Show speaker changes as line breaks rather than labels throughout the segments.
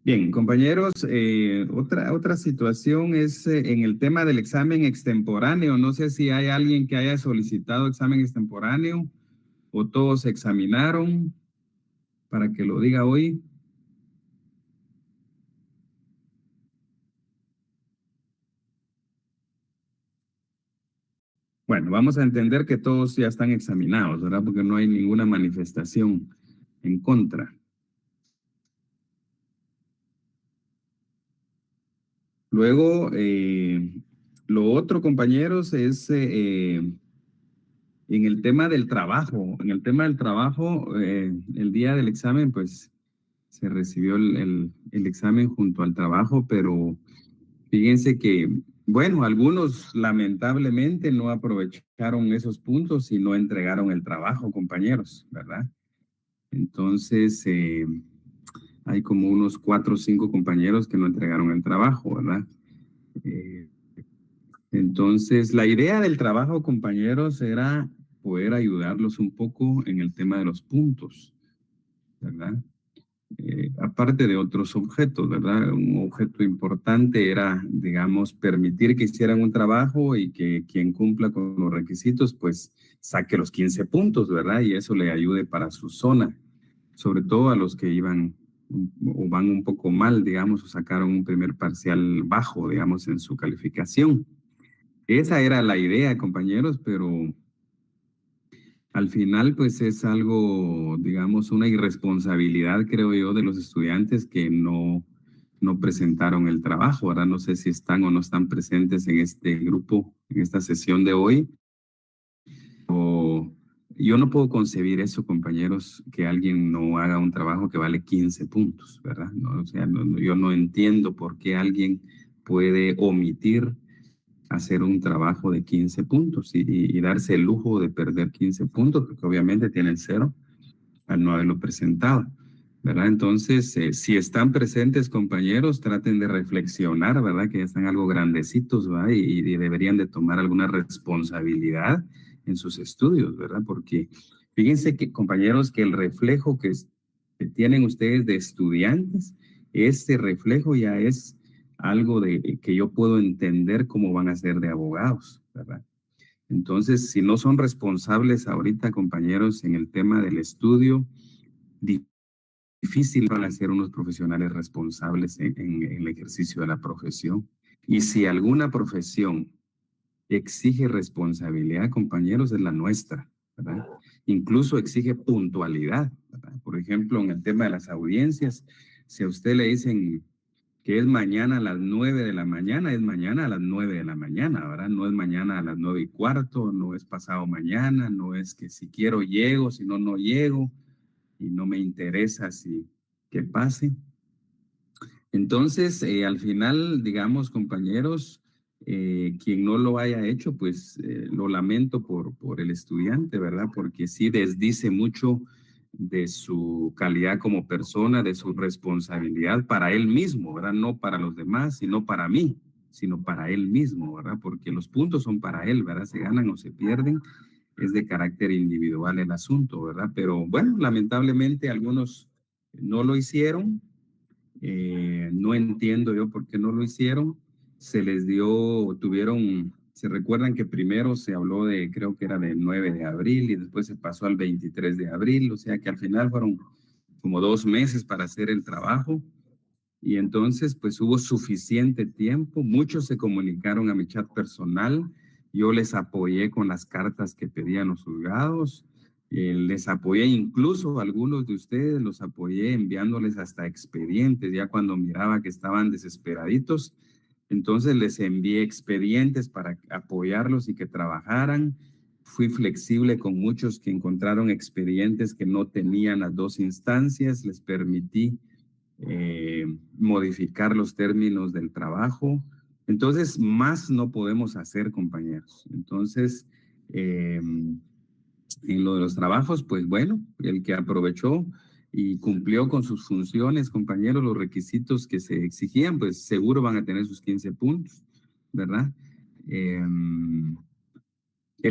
Bien, compañeros, otra situación es en el tema del examen extemporáneo. No sé si hay alguien que haya solicitado examen extemporáneo o todos se examinaron para que lo diga hoy. Bueno, vamos a entender que todos ya están examinados, ¿verdad? Porque no hay ninguna manifestación en contra. Luego, lo otro, compañeros, es en el tema del trabajo. En el tema del trabajo, el día del examen, pues se recibió el examen junto al trabajo, pero fíjense que, bueno, algunos lamentablemente no aprovecharon esos puntos y no entregaron el trabajo, compañeros, ¿verdad? Entonces, hay como unos 4 o 5 compañeros que no entregaron el trabajo, ¿verdad? Eh, entonces, la idea del trabajo, compañeros, era poder ayudarlos un poco en el tema de los puntos, ¿verdad? Aparte de otros objetos, ¿verdad? Un objeto importante era, digamos, permitir que hicieran un trabajo y que quien cumpla con los requisitos, pues saque los 15 puntos, ¿verdad? Y eso le ayude para su zona, sobre todo a los que iban o van un poco mal, digamos, o sacaron un primer parcial bajo, digamos, en su calificación. Esa era la idea, compañeros, pero al final, pues es algo, digamos, una irresponsabilidad, creo yo, de los estudiantes que no presentaron el trabajo. Ahora no sé si están o no están presentes en este grupo, en esta sesión de hoy. O yo no puedo concebir eso, compañeros, que alguien no haga un trabajo que vale 15 puntos, ¿verdad? No, o sea, yo no entiendo por qué alguien puede omitir hacer un trabajo de 15 puntos y darse el lujo de perder 15 puntos, porque obviamente tienen cero al no haberlo presentado, ¿verdad? Entonces, si están presentes, compañeros, traten de reflexionar, ¿verdad? Que ya están algo grandecitos, ¿verdad? Y deberían de tomar alguna responsabilidad en sus estudios, ¿verdad? Porque fíjense que, compañeros, que el reflejo que tienen ustedes de estudiantes, ese reflejo ya es algo de que yo puedo entender cómo van a ser de abogados, ¿verdad? Entonces, si no son responsables ahorita, compañeros, en el tema del estudio, difícil van a ser unos profesionales responsables en el ejercicio de la profesión. Y si alguna profesión exige responsabilidad, compañeros, es la nuestra, ¿verdad? Incluso exige puntualidad, ¿verdad? Por ejemplo, en el tema de las audiencias, si a usted le dicen que es mañana a las 9 de la mañana, es mañana a las 9 de la mañana, ¿verdad? No es mañana a las 9:15, no es pasado mañana, no es que si quiero llego, si no, no llego y no me interesa si que pase. Entonces, al final, digamos, compañeros, quien no lo haya hecho, pues lo lamento por el estudiante, ¿verdad? Porque sí desdice mucho de su calidad como persona, de su responsabilidad para él mismo, ¿verdad? No para los demás, sino para mí, sino para él mismo, ¿verdad? Porque los puntos son para él, ¿verdad? Se ganan o se pierden, es de carácter individual el asunto, ¿verdad? Pero bueno, lamentablemente algunos no lo hicieron. No entiendo yo por qué no lo hicieron. Se les dio, se recuerdan que primero se habló de, creo que era del 9 de abril y después se pasó al 23 de abril, o sea que al final fueron como 2 meses para hacer el trabajo y entonces pues hubo suficiente tiempo. Muchos se comunicaron a mi chat personal, yo les apoyé con las cartas que pedían los juzgados. Les apoyé, incluso a algunos de ustedes los apoyé enviándoles hasta expedientes, ya cuando miraba que estaban desesperaditos. Entonces les envié expedientes para apoyarlos y que trabajaran. Fui flexible con muchos que encontraron expedientes que no tenían las dos instancias. Les permití modificar los términos del trabajo. Entonces, más no podemos hacer, compañeros. Entonces, en lo de los trabajos, pues bueno, el que aprovechó y cumplió con sus funciones, compañeros, los requisitos que se exigían, pues seguro van a tener sus 15 puntos, ¿verdad? El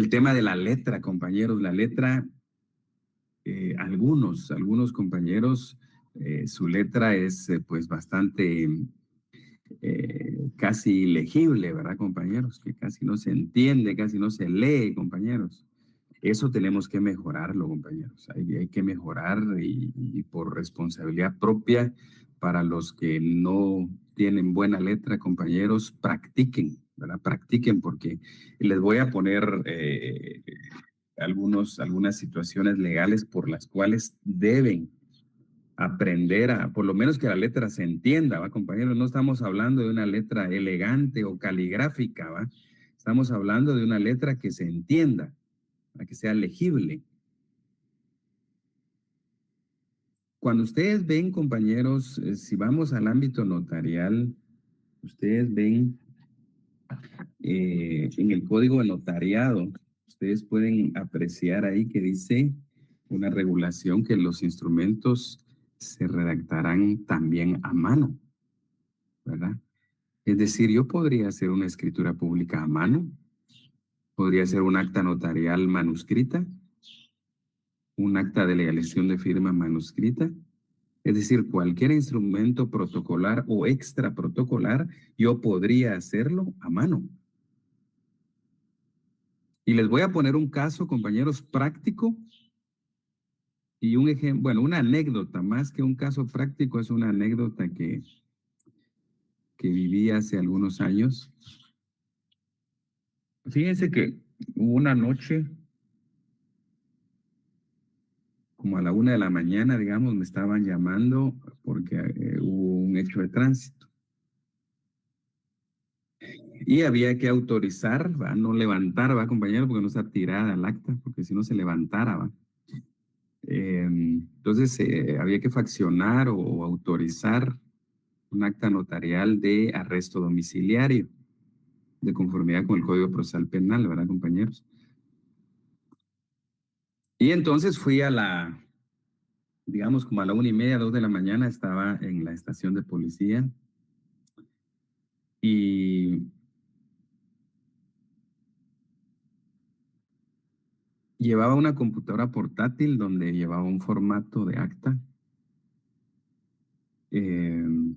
tema de la letra, compañeros, la letra, algunos compañeros Su letra es pues bastante casi ilegible, ¿verdad, compañeros? Que casi no se entiende, casi no se lee, compañeros. Eso tenemos que mejorarlo, compañeros. Hay que mejorar y por responsabilidad propia para los que no tienen buena letra, compañeros, practiquen, ¿verdad? Practiquen porque les voy a poner algunas situaciones legales por las cuales deben aprender por lo menos que la letra se entienda, ¿va, compañeros? No estamos hablando de una letra elegante o caligráfica, ¿va? Estamos hablando de una letra que se entienda, para que sea legible. Cuando ustedes ven, compañeros, si vamos al ámbito notarial, ustedes ven en el código de notariado, ustedes pueden apreciar ahí que dice una regulación que los instrumentos se redactarán también a mano, ¿verdad? Es decir, yo podría hacer una escritura pública a mano, podría ser un acta notarial manuscrita, un acta de legalización de firma manuscrita, es decir, cualquier instrumento protocolar o extra protocolar, yo podría hacerlo a mano. Y les voy a poner un caso, compañeros, práctico y un ejemplo, bueno, una anécdota, más que un caso práctico, es una anécdota que viví hace algunos años. Fíjense que hubo una noche, como a la 1 de la mañana, digamos, me estaban llamando porque hubo un hecho de tránsito. Y había que autorizar, ¿va? No levantar, va, compañero, porque no está tirada el acta, porque si no se levantara, va. Entonces, había que faccionar o autorizar un acta notarial de arresto domiciliario, de conformidad con el Código Procesal Penal, ¿verdad, compañeros? Y entonces fui digamos, como a la 1:30, 2 de la mañana, estaba en la estación de policía y llevaba una computadora portátil donde llevaba un formato de acta y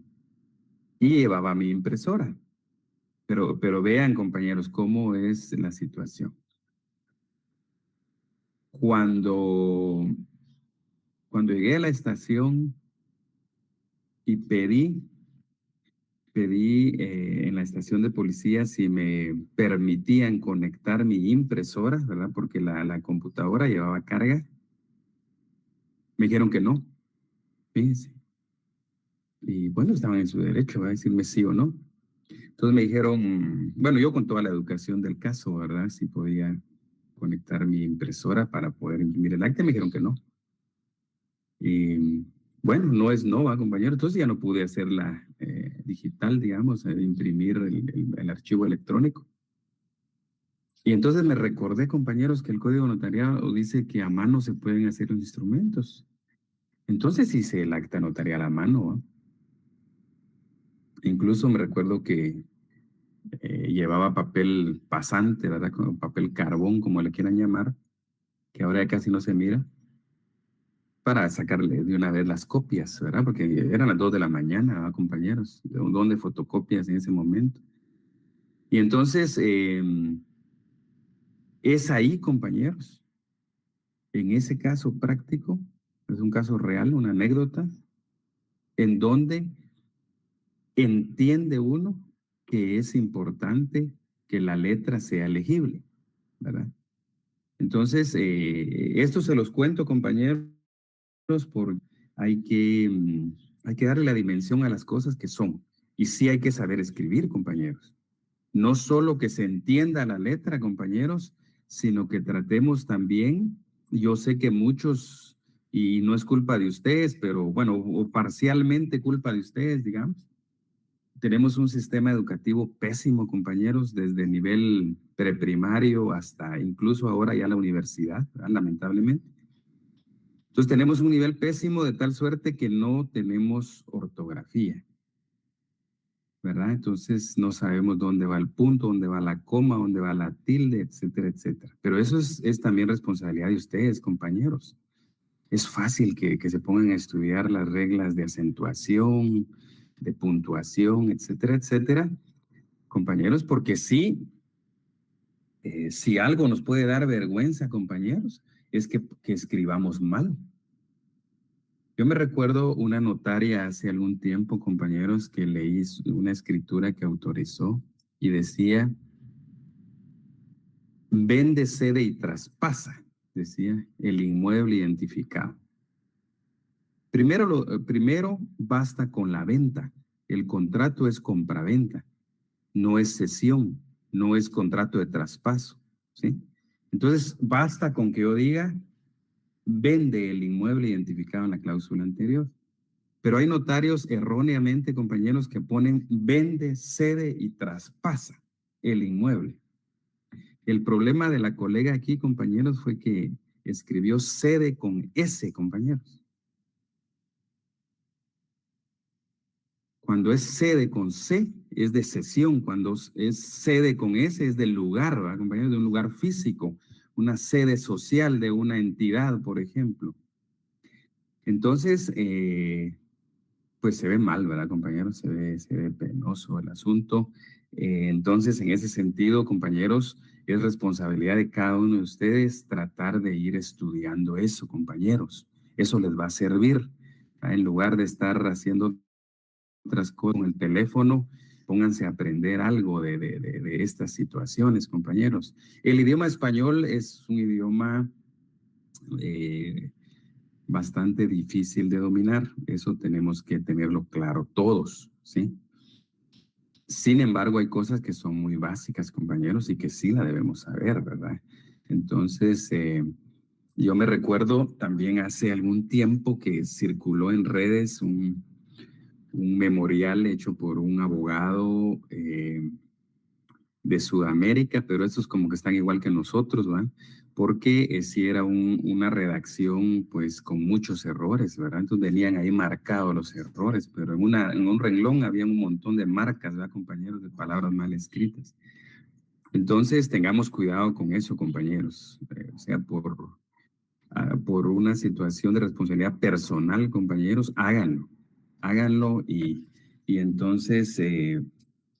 llevaba mi impresora. Pero vean, compañeros, cómo es la situación. Cuando, cuando llegué a la estación y pedí en la estación de policía si me permitían conectar mi impresora, ¿verdad? Porque la computadora llevaba carga. Me dijeron que no, fíjense. Y bueno, estaban en su derecho a decirme sí o no. Entonces me dijeron, bueno, yo con toda la educación del caso, ¿verdad? Si podía conectar mi impresora para poder imprimir el acta, me dijeron que no. Y bueno, no es no, ¿va, compañero? Entonces ya no pude hacerla digital, digamos, imprimir el archivo electrónico. Y entonces me recordé, compañeros, que el Código Notariado dice que a mano se pueden hacer los instrumentos. Entonces hice el acta notarial a mano, ¿va? Incluso me recuerdo que llevaba papel pasante, ¿verdad? Como papel carbón, como le quieran llamar, que ahora ya casi no se mira, para sacarle de una vez las copias, ¿verdad? Porque eran las 2 de la mañana, ¿verdad, compañeros? ¿Dónde fotocopias en ese momento? Y entonces, es ahí, compañeros, en ese caso práctico, es un caso real, una anécdota, en donde entiende uno que es importante que la letra sea legible, ¿verdad? Entonces, esto se los cuento, compañeros, porque hay que darle la dimensión a las cosas que son. Y sí hay que saber escribir, compañeros. No solo que se entienda la letra, compañeros, sino que tratemos también, yo sé que muchos, y no es culpa de ustedes, pero bueno, o parcialmente culpa de ustedes, digamos. Tenemos un sistema educativo pésimo, compañeros, desde el nivel preprimario hasta incluso ahora ya la universidad, ¿verdad? Lamentablemente. Entonces tenemos un nivel pésimo de tal suerte que no tenemos ortografía, ¿verdad? Entonces no sabemos dónde va el punto, dónde va la coma, dónde va la tilde, etcétera, etcétera. Pero eso es también responsabilidad de ustedes, compañeros. Es fácil que se pongan a estudiar las reglas de acentuación, de puntuación, etcétera, etcétera, compañeros, porque sí, si algo nos puede dar vergüenza, compañeros, es que escribamos mal. Yo me recuerdo una notaria hace algún tiempo, compañeros, que leí una escritura que autorizó y decía, vende, cede y traspasa, decía, el inmueble identificado. Primero basta con la venta. El contrato es compraventa, no es cesión, no es contrato de traspaso, ¿sí? Entonces, basta con que yo diga, vende el inmueble identificado en la cláusula anterior. Pero hay notarios erróneamente, compañeros, que ponen vende, cede y traspasa el inmueble. El problema de la colega aquí, compañeros, fue que escribió cede con S, compañeros. Cuando es sede con C, es de cesión. Cuando es sede con S, es del lugar, ¿verdad, compañeros? De un lugar físico, una sede social de una entidad, por ejemplo. Entonces, pues se ve mal, ¿verdad, compañeros? Se ve penoso el asunto. Entonces, en ese sentido, compañeros, es responsabilidad de cada uno de ustedes tratar de ir estudiando eso, compañeros. Eso les va a servir, ¿verdad? En lugar de estar haciendo otras cosas con el teléfono, pónganse a aprender algo de estas situaciones, compañeros. El idioma español es un idioma eh, bastante difícil de dominar, eso tenemos que tenerlo claro todos, ¿sí? Sin embargo, hay cosas que son muy básicas, compañeros, y que sí la debemos saber, ¿verdad? Entonces, yo me recuerdo también hace algún tiempo que circuló en redes un memorial hecho por un abogado de Sudamérica, pero estos como que están igual que nosotros, ¿verdad? Porque si era una redacción pues con muchos errores, ¿verdad? Entonces tenían ahí marcados los errores, pero en un renglón había un montón de marcas, ¿verdad, compañeros? De palabras mal escritas. Entonces tengamos cuidado con eso, compañeros. O sea, por una situación de responsabilidad personal, compañeros, háganlo y entonces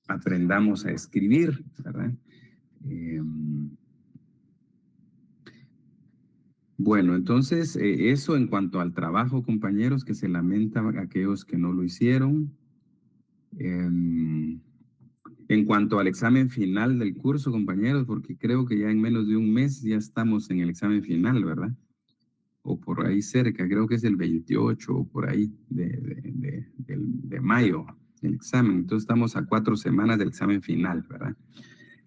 aprendamos a escribir, ¿verdad? Eh, bueno, entonces eso en cuanto al trabajo, compañeros, que se lamentan aquellos que no lo hicieron. Eh, en cuanto al examen final del curso, compañeros, porque creo que ya en menos de un mes ya estamos en el examen final, ¿verdad? O por ahí cerca, creo que es el 28 o por ahí de mayo, el examen. Entonces estamos a 4 semanas del examen final, ¿verdad?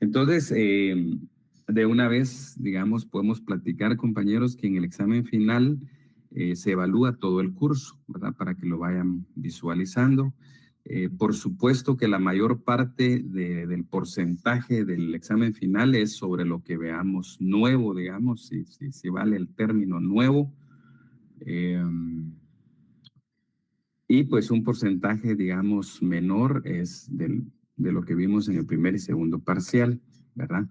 Entonces, de una vez, digamos, podemos platicar, compañeros, que en el examen final se evalúa todo el curso, ¿verdad? Para que lo vayan visualizando. Por supuesto que la mayor parte del porcentaje del examen final es sobre lo que veamos nuevo, digamos, si vale el término nuevo. Eh, y pues un porcentaje, digamos, menor es de lo que vimos en el primer y segundo parcial, ¿verdad?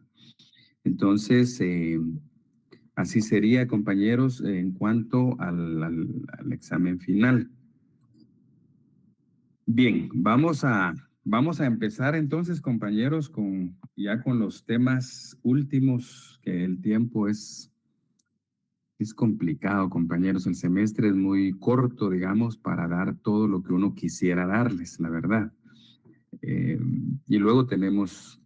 Entonces, así sería, compañeros, en cuanto al examen final. Bien, vamos a empezar entonces, compañeros, ya con los temas últimos, que el tiempo es complicado, compañeros. El semestre es muy corto, digamos, para dar todo lo que uno quisiera darles, la verdad. Eh, y luego tenemos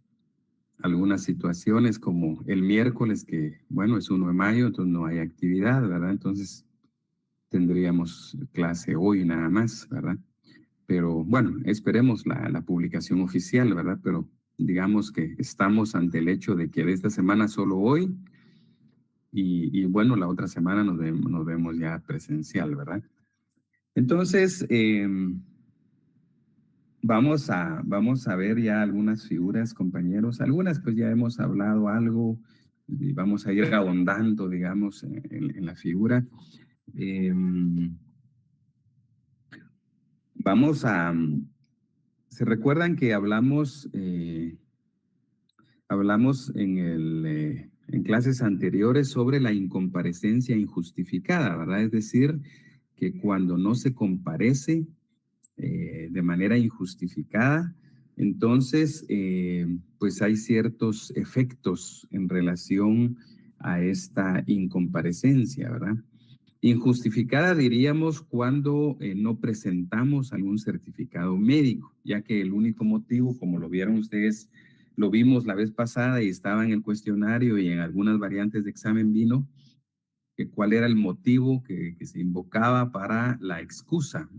algunas situaciones como el miércoles, que bueno, es 1 de mayo, entonces no hay actividad, ¿verdad? Entonces tendríamos clase hoy nada más, ¿verdad? Pero bueno, esperemos la publicación oficial, ¿verdad? Pero digamos que estamos ante el hecho de que de esta semana solo hoy y bueno, la otra semana nos vemos ya presencial, ¿verdad? Entonces, vamos a ver ya algunas figuras, compañeros. Algunas pues ya hemos hablado algo y vamos a ir ahondando, digamos, en la figura. Eh, vamos a... ¿Se recuerdan que hablamos en en clases anteriores sobre la incomparecencia injustificada, ¿verdad? Es decir, que cuando no se comparece de manera injustificada, entonces, pues hay ciertos efectos en relación a esta incomparecencia, ¿verdad? Injustificada diríamos cuando no presentamos algún certificado médico, ya que el único motivo, como lo vieron ustedes, lo vimos la vez pasada y estaba en el cuestionario y en algunas variantes de examen vino, que cuál era el motivo que se invocaba para la excusa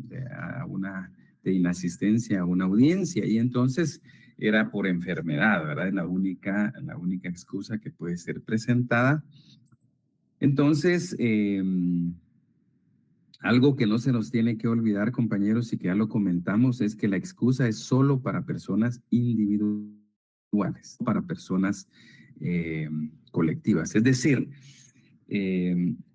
de inasistencia a una audiencia. Y entonces era por enfermedad, ¿verdad? Es la única excusa que puede ser presentada. Entonces, algo que no se nos tiene que olvidar, compañeros, y que ya lo comentamos, es que la excusa es solo para personas individuales, para personas colectivas. Es decir,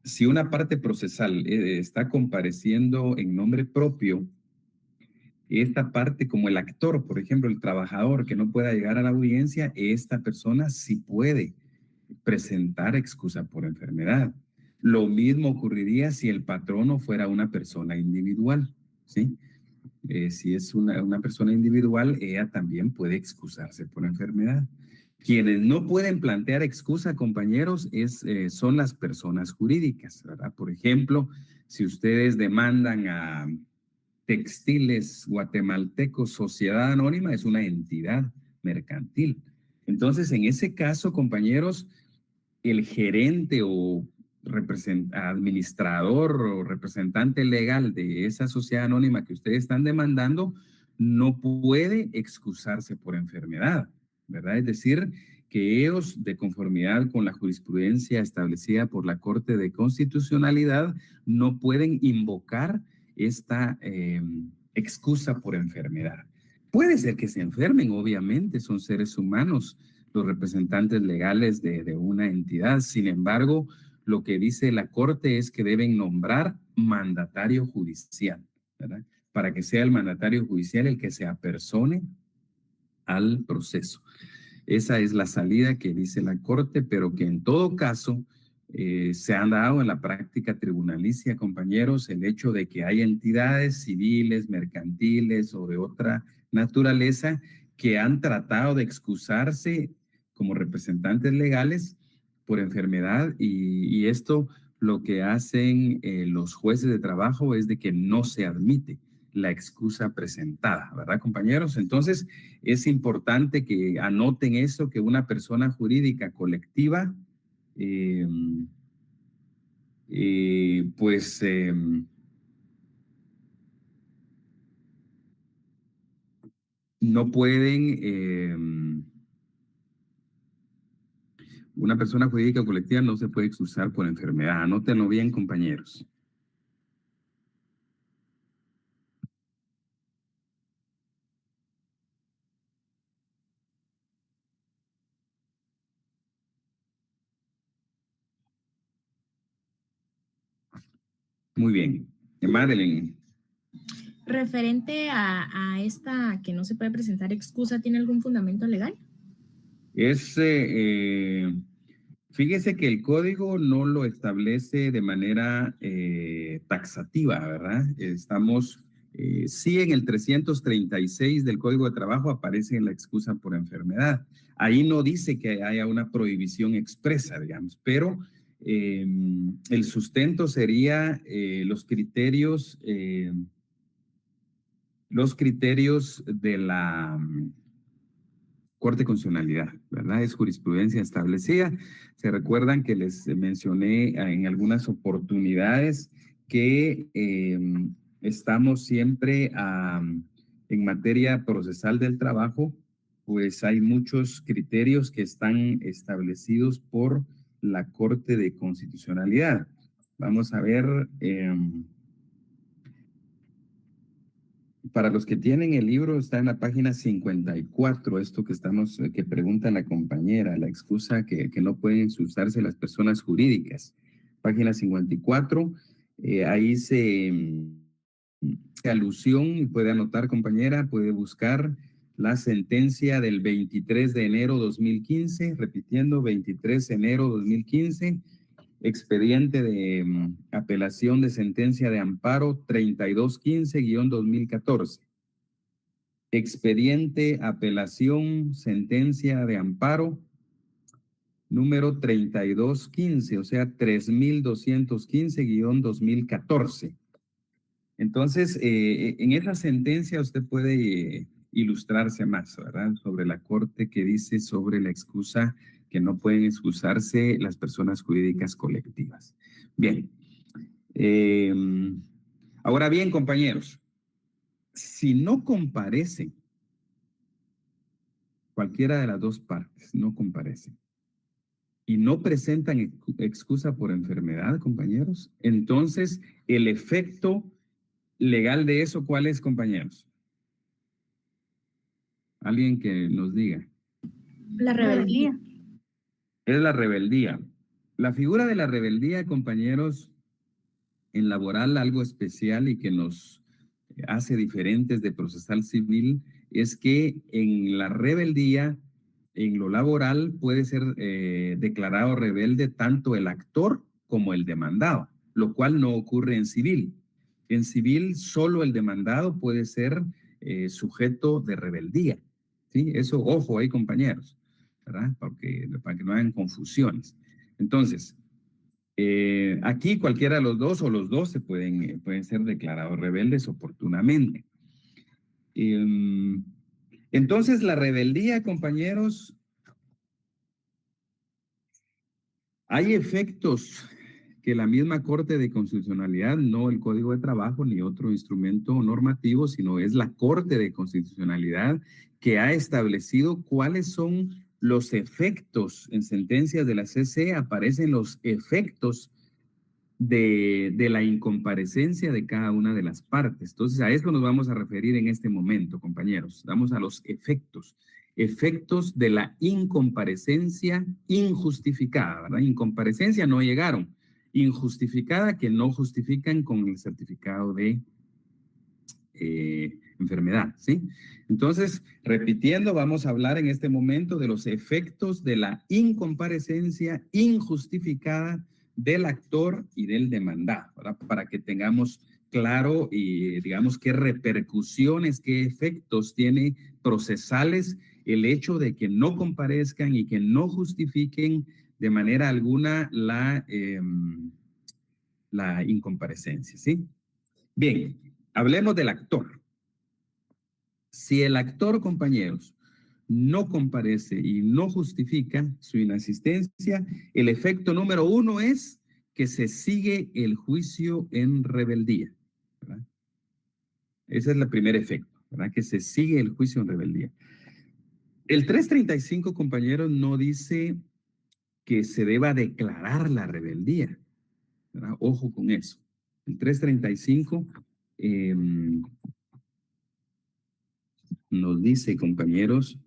si una parte procesal está compareciendo en nombre propio, esta parte como el actor, por ejemplo, el trabajador que no pueda llegar a la audiencia, esta persona sí puede presentar excusa por enfermedad. Lo mismo ocurriría si el patrono fuera una persona individual, ¿sí? Si es una persona individual, ella también puede excusarse por enfermedad. Quienes no pueden plantear excusa, compañeros, son las personas jurídicas, ¿verdad? Por ejemplo, si ustedes demandan a Textiles Guatemaltecos Sociedad Anónima, es una entidad mercantil. Entonces, en ese caso, compañeros, el gerente o administrador o representante legal de esa sociedad anónima que ustedes están demandando no puede excusarse por enfermedad, ¿verdad? Es decir, que ellos, de conformidad con la jurisprudencia establecida por la Corte de Constitucionalidad, no pueden invocar esta excusa por enfermedad. Puede ser que se enfermen, obviamente, son seres humanos, los representantes legales de una entidad. Sin embargo, lo que dice la Corte es que deben nombrar mandatario judicial, ¿verdad? Para que sea el mandatario judicial el que se apersone al proceso. Esa es la salida que dice la Corte, pero que en todo caso se han dado en la práctica tribunalicia, compañeros, el hecho de que hay entidades civiles, mercantiles o de otra naturaleza que han tratado de excusarse como representantes legales por enfermedad y esto lo que hacen los jueces de trabajo es de que no se admite la excusa presentada, ¿verdad, compañeros? Entonces, es importante que anoten eso, que una persona jurídica colectiva, pues, no pueden, una persona jurídica colectiva no se puede excusar por enfermedad. Anótenlo bien, compañeros. Muy bien. Madeline.
Referente a esta que no se puede presentar excusa, ¿tiene algún fundamento legal?
Fíjese que el código no lo establece de manera taxativa, ¿verdad? Sí, en el 336 del Código de Trabajo aparece la excusa por enfermedad. Ahí no dice que haya una prohibición expresa, digamos, pero el sustento sería los criterios de la Corte de Constitucionalidad, ¿verdad? Es jurisprudencia establecida. Se recuerdan que les mencioné en algunas oportunidades que estamos siempre en materia procesal del trabajo, pues hay muchos criterios que están establecidos por la Corte de Constitucionalidad. Vamos a ver. Para los que tienen el libro, está en la página 54, esto que pregunta la compañera, la excusa que no pueden usarse las personas jurídicas. Página 54, ahí se alusión, puede anotar, compañera, puede buscar la sentencia del 23 de enero 2015, repitiendo, 23 de enero 2015, expediente de apelación de sentencia de amparo 3215-2014. Expediente apelación sentencia de amparo número 3215, o sea, 3215-2014. Entonces, en esa sentencia usted puede ilustrarse más, ¿verdad? Sobre la Corte que dice sobre la excusa, que no pueden excusarse las personas jurídicas colectivas. Bien. Ahora bien, compañeros, si no comparecen, cualquiera de las dos partes no comparecen y no presentan excusa por enfermedad, compañeros, entonces el efecto legal de eso, ¿cuál es, compañeros? Alguien que nos diga.
La rebeldía.
Es la rebeldía. La figura de la rebeldía, compañeros, en laboral algo especial y que nos hace diferentes de procesal civil es que en la rebeldía, en lo laboral, puede ser declarado rebelde tanto el actor como el demandado, lo cual no ocurre en civil. En civil, solo el demandado puede ser sujeto de rebeldía. ¿Sí? Eso, ojo ahí, compañeros, ¿verdad? Para que no hagan confusiones. Entonces, aquí cualquiera de los dos o los dos pueden ser declarados rebeldes oportunamente. Entonces, la rebeldía, compañeros, hay efectos que la misma Corte de Constitucionalidad, no el Código de Trabajo ni otro instrumento normativo, sino es la Corte de Constitucionalidad que ha establecido cuáles son los efectos en sentencias de la CC, aparecen los efectos de la incomparecencia de cada una de las partes. Entonces, a eso nos vamos a referir en este momento, compañeros. Vamos a los efectos. Efectos de la incomparecencia injustificada, ¿verdad? Incomparecencia, no llegaron. Injustificada, que no justifican con el certificado de enfermedad, ¿sí? Entonces, repitiendo, vamos a hablar en este momento de los efectos de la incomparecencia injustificada del actor y del demandado, ¿verdad? Para que tengamos claro y digamos qué repercusiones, qué efectos tiene procesales el hecho de que no comparezcan y que no justifiquen de manera alguna la incomparecencia, ¿sí? Bien, hablemos del actor. Si el actor, compañeros, no comparece y no justifica su inasistencia, el efecto número uno es que se sigue el juicio en rebeldía, ¿verdad? Ese es el primer efecto, ¿verdad? Que se sigue el juicio en rebeldía. El 335, compañeros, no dice que se deba declarar la rebeldía, ¿verdad? Ojo con eso. El 335 nos dice, compañeros,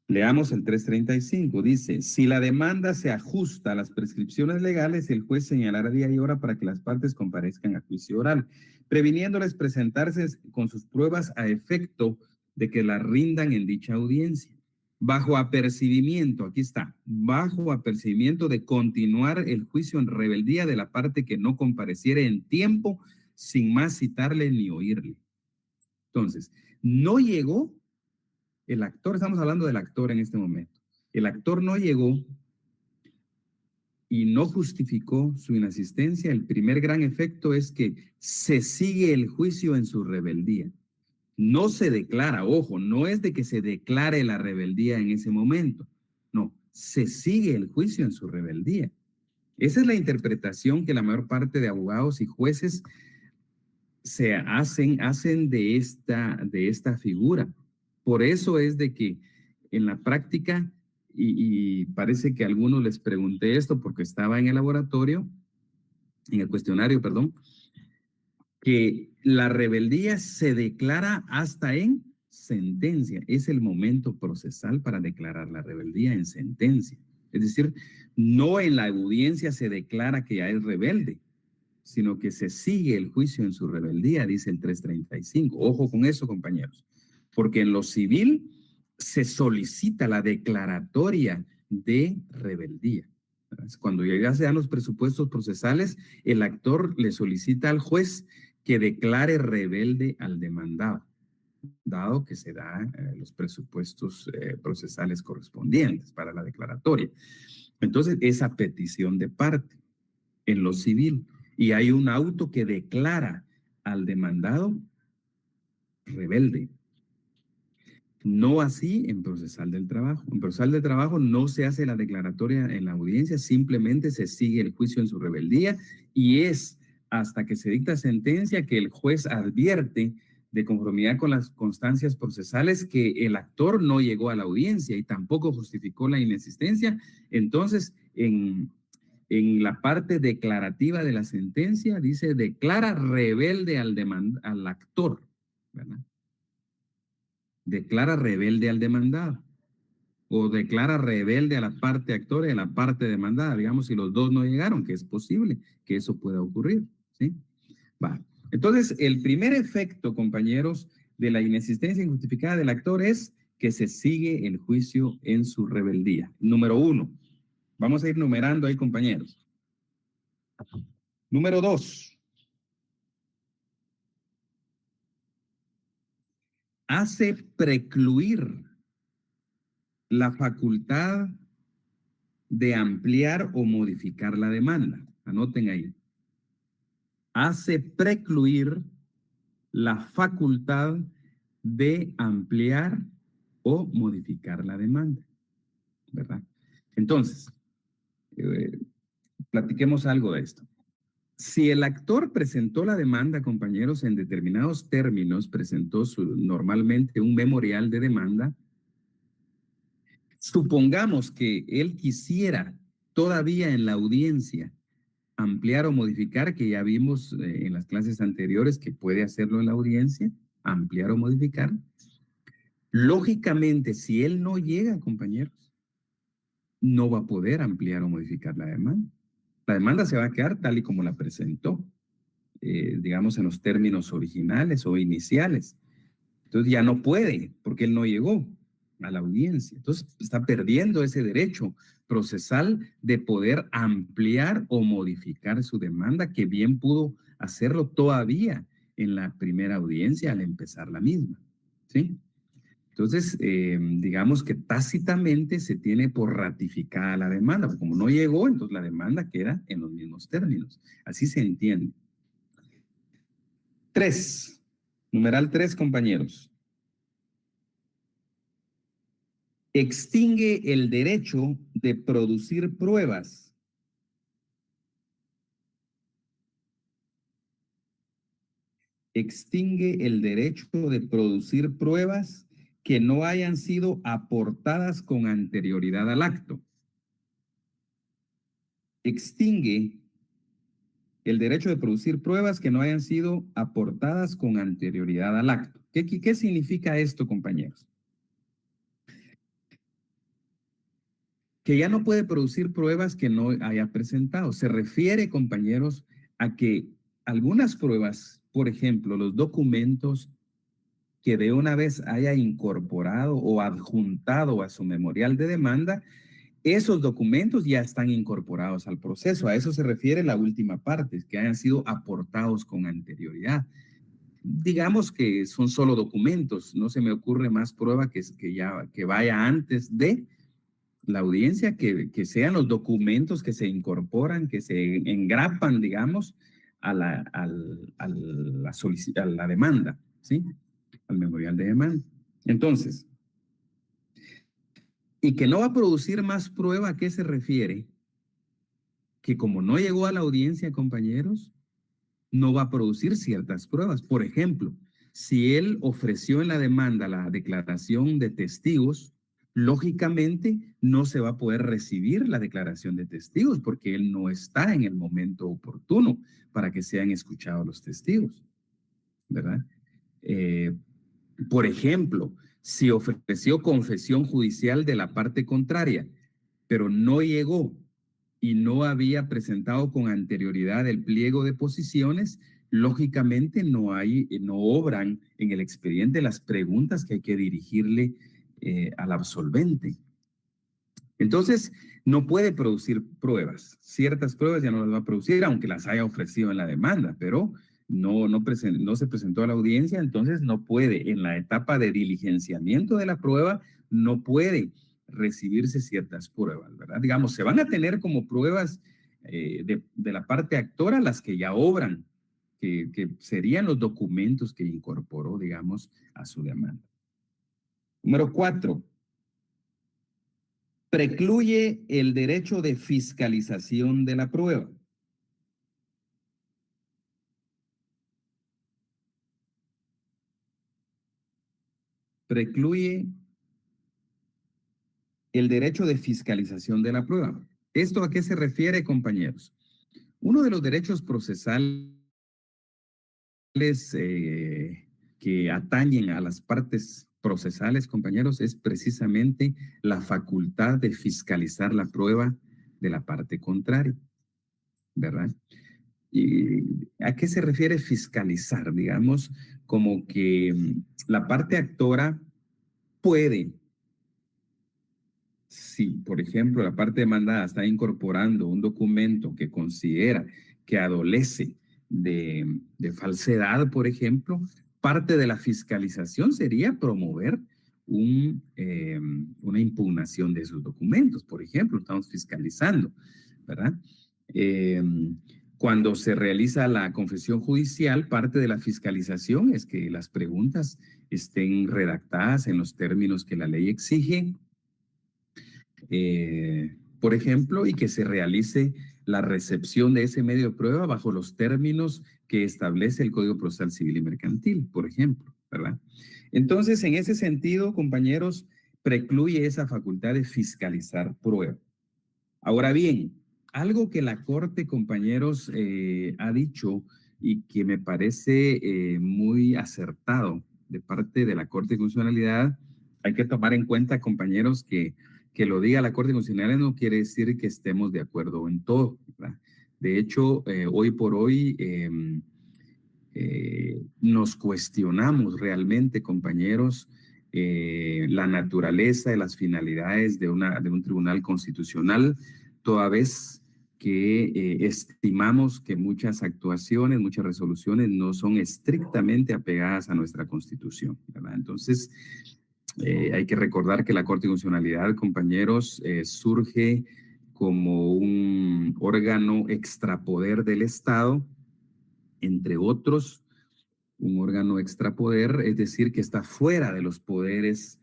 leamos el 335, dice, si la demanda se ajusta a las prescripciones legales, el juez señalará día y hora para que las partes comparezcan a juicio oral, previniéndoles presentarse con sus pruebas a efecto de que las rindan en dicha audiencia. Bajo apercibimiento, aquí está, bajo apercibimiento de continuar el juicio en rebeldía de la parte que no compareciere en tiempo, sin más citarle ni oírle. Entonces, no llegó el actor, estamos hablando del actor en este momento. El actor no llegó y no justificó su inasistencia. El primer gran efecto es que se sigue el juicio en su rebeldía. No se declara, ojo, no es de que se declare la rebeldía en ese momento. No, se sigue el juicio en su rebeldía. Esa es la interpretación que la mayor parte de abogados y jueces se hacen de esta figura. Por eso es de que en la práctica, y parece que a algunos les pregunté esto porque estaba en el laboratorio, en el cuestionario, perdón, que la rebeldía se declara hasta en sentencia. Es el momento procesal para declarar la rebeldía en sentencia. Es decir, no en la audiencia se declara que ya es rebelde, sino que se sigue el juicio en su rebeldía, dice el 335. Ojo con eso, compañeros, porque en lo civil se solicita la declaratoria de rebeldía. Cuando ya se dan los presupuestos procesales, el actor le solicita al juez que declare rebelde al demandado, dado que se dan los presupuestos procesales correspondientes para la declaratoria. Entonces, esa petición de parte en lo civil, y hay un auto que declara al demandado rebelde. No así en procesal del trabajo. En procesal del trabajo no se hace la declaratoria en la audiencia, simplemente se sigue el juicio en su rebeldía y es hasta que se dicta sentencia que el juez advierte de conformidad con las constancias procesales que el actor no llegó a la audiencia y tampoco justificó la inexistencia. Entonces, en la parte declarativa de la sentencia dice declara rebelde al actor, ¿verdad? Declara rebelde al demandado o declara rebelde a la parte actora y a la parte demandada, digamos, si los dos no llegaron, que es posible que eso pueda ocurrir, ¿sí? Va. Entonces, el primer efecto, compañeros, de la inexistencia injustificada del actor es que se sigue el juicio en su rebeldía. Número 1. Vamos a ir numerando ahí, compañeros. Número 2. Hace precluir la facultad de ampliar o modificar la demanda. Anoten ahí. Hace precluir la facultad de ampliar o modificar la demanda, ¿verdad? Entonces, platiquemos algo de esto. Si el actor presentó la demanda, compañeros, en determinados términos, presentó normalmente un memorial de demanda, supongamos que él quisiera todavía en la audiencia ampliar o modificar, que ya vimos en las clases anteriores que puede hacerlo en la audiencia, ampliar o modificar. Lógicamente, si él no llega, compañeros, no va a poder ampliar o modificar la demanda. La demanda se va a quedar tal y como la presentó, digamos en los términos originales o iniciales. Entonces ya no puede, porque él no llegó a la audiencia. Entonces está perdiendo ese derecho procesal de poder ampliar o modificar su demanda, que bien pudo hacerlo todavía en la primera audiencia al empezar la misma, ¿sí? Entonces, digamos que tácitamente se tiene por ratificada la demanda, porque como no llegó, entonces la demanda queda en los mismos términos. Así se entiende. 3. Numeral 3, compañeros. Extingue el derecho de producir pruebas. Extingue el derecho de producir pruebas que no hayan sido aportadas con anterioridad al acto. Extingue el derecho de producir pruebas que no hayan sido aportadas con anterioridad al acto. ¿Qué significa esto, compañeros? Que ya no puede producir pruebas que no haya presentado. Se refiere, compañeros, a que algunas pruebas, por ejemplo, los documentos que de una vez haya incorporado o adjuntado a su memorial de demanda, esos documentos ya están incorporados al proceso. A eso se refiere la última parte, que hayan sido aportados con anterioridad. Digamos que son solo documentos, no se me ocurre más prueba que vaya antes de la audiencia, que sean los documentos que se incorporan, que se engrapan, digamos, a la demanda, ¿sí? Al memorial de demanda. Entonces, y que no va a producir más prueba, ¿a qué se refiere? Que como no llegó a la audiencia, compañeros, no va a producir ciertas pruebas. Por ejemplo, si él ofreció en la demanda la declaración de testigos, lógicamente no se va a poder recibir la declaración de testigos porque él no está en el momento oportuno para que sean escuchados los testigos, ¿verdad? Por ejemplo, si ofreció confesión judicial de la parte contraria, pero no llegó y no había presentado con anterioridad el pliego de posiciones, lógicamente no obran en el expediente las preguntas que hay que dirigirle al absolvente. Entonces, no puede producir pruebas. Ciertas pruebas ya no las va a producir, aunque las haya ofrecido en la demanda, pero no se presentó a la audiencia, entonces no puede, en la etapa de diligenciamiento de la prueba, no puede recibirse ciertas pruebas, ¿verdad? Digamos, se van a tener como pruebas de la parte actora las que ya obran, que serían los documentos que incorporó, digamos, a su demanda. Número 4. Precluye el derecho de fiscalización de la prueba. Precluye el derecho de fiscalización de la prueba. ¿Esto a qué se refiere, compañeros? Uno de los derechos procesales que atañen a las partes procesales, compañeros, es precisamente la facultad de fiscalizar la prueba de la parte contraria, ¿verdad? ¿Y a qué se refiere fiscalizar? Digamos, como que la parte actora puede, si por ejemplo la parte demandada está incorporando un documento que considera que adolece de falsedad, por ejemplo, parte de la fiscalización sería promover una impugnación de esos documentos, por ejemplo, estamos fiscalizando, ¿verdad? Eh, Cuando se realiza la confesión judicial, parte de la fiscalización es que las preguntas estén redactadas en los términos que la ley exige, por ejemplo, y que se realice la recepción de ese medio de prueba bajo los términos que establece el Código Procesal Civil y Mercantil, por ejemplo, ¿verdad? Entonces, en ese sentido, compañeros, precluye esa facultad de fiscalizar prueba. Ahora bien, algo que la Corte, compañeros, ha dicho y que me parece muy acertado de parte de la Corte de Constitucionalidad, hay que tomar en cuenta, compañeros, que lo diga la Corte Constitucional no quiere decir que estemos de acuerdo en todo, ¿verdad? De hecho, hoy por hoy nos cuestionamos realmente, compañeros, la naturaleza y las finalidades de un tribunal constitucional, toda vez que estimamos que muchas actuaciones, muchas resoluciones no son estrictamente apegadas a nuestra Constitución, ¿verdad? Entonces, hay que recordar que la Corte de Constitucionalidad, compañeros, surge como un órgano extrapoder del Estado, entre otros, un órgano extrapoder, es decir, que está fuera de los poderes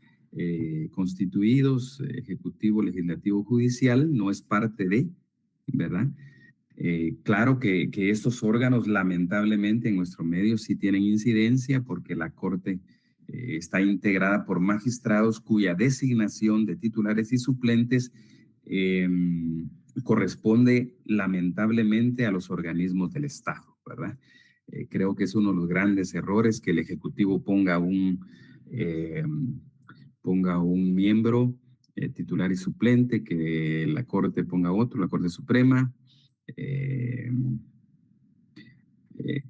constituidos, ejecutivo, legislativo, judicial, no es parte de, ¿verdad? Claro que estos órganos, lamentablemente, en nuestro medio sí tienen incidencia porque la Corte está integrada por magistrados cuya designación de titulares y suplentes corresponde lamentablemente a los organismos del Estado, ¿verdad? Creo que es uno de los grandes errores que el Ejecutivo ponga un miembro titular y suplente, que la Corte ponga otro, la Corte Suprema,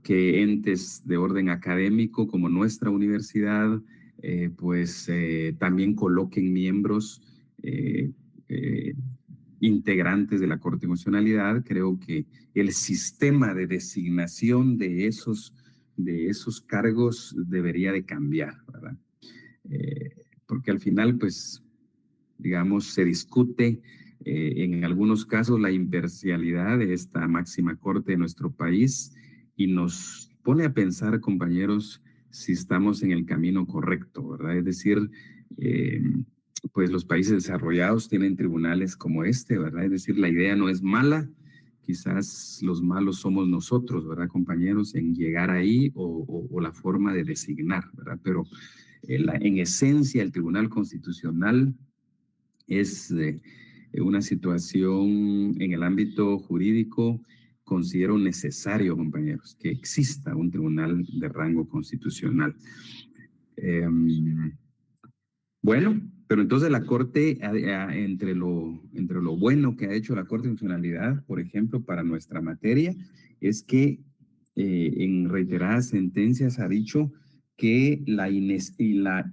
que entes de orden académico como nuestra universidad, también coloquen miembros integrantes de la Corte de Constitucionalidad. Creo que el sistema de designación de esos cargos debería de cambiar, ¿verdad? Porque al final, pues, digamos, se discute en algunos casos la imparcialidad de esta máxima corte de nuestro país y nos pone a pensar, compañeros, si estamos en el camino correcto, ¿verdad? Es decir, pues los países desarrollados tienen tribunales como este, ¿verdad? Es decir, la idea no es mala, quizás los malos somos nosotros, ¿verdad, compañeros? En llegar ahí o la forma de designar, ¿verdad? Pero en esencia el Tribunal Constitucional es una situación en el ámbito jurídico, considero necesario, compañeros, que exista un tribunal de rango constitucional. Bueno, Pero entonces la Corte, entre lo bueno que ha hecho la Corte de Constitucionalidad, por ejemplo, para nuestra materia, es que en reiteradas sentencias ha dicho que la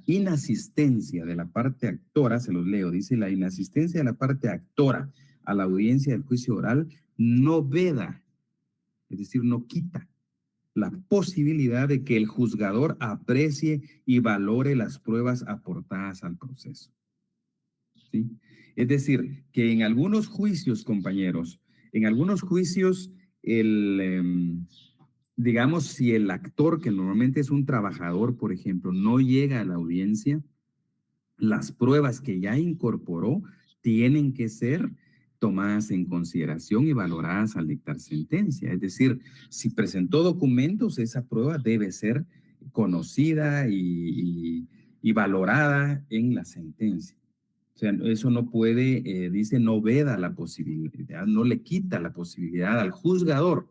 inasistencia de la parte actora, se los leo, dice: la inasistencia de la parte actora a la audiencia del juicio oral no veda, es decir, no quita la posibilidad de que el juzgador aprecie y valore las pruebas aportadas al proceso. ¿Sí? Es decir, que en algunos juicios, compañeros, en algunos juicios, digamos, si el actor, que normalmente es un trabajador, por ejemplo, no llega a la audiencia, las pruebas que ya incorporó tienen que ser tomadas en consideración y valoradas al dictar sentencia. Es decir, si presentó documentos, esa prueba debe ser conocida y valorada en la sentencia. O sea, eso no puede, dice, no veda la posibilidad, no le quita la posibilidad al juzgador,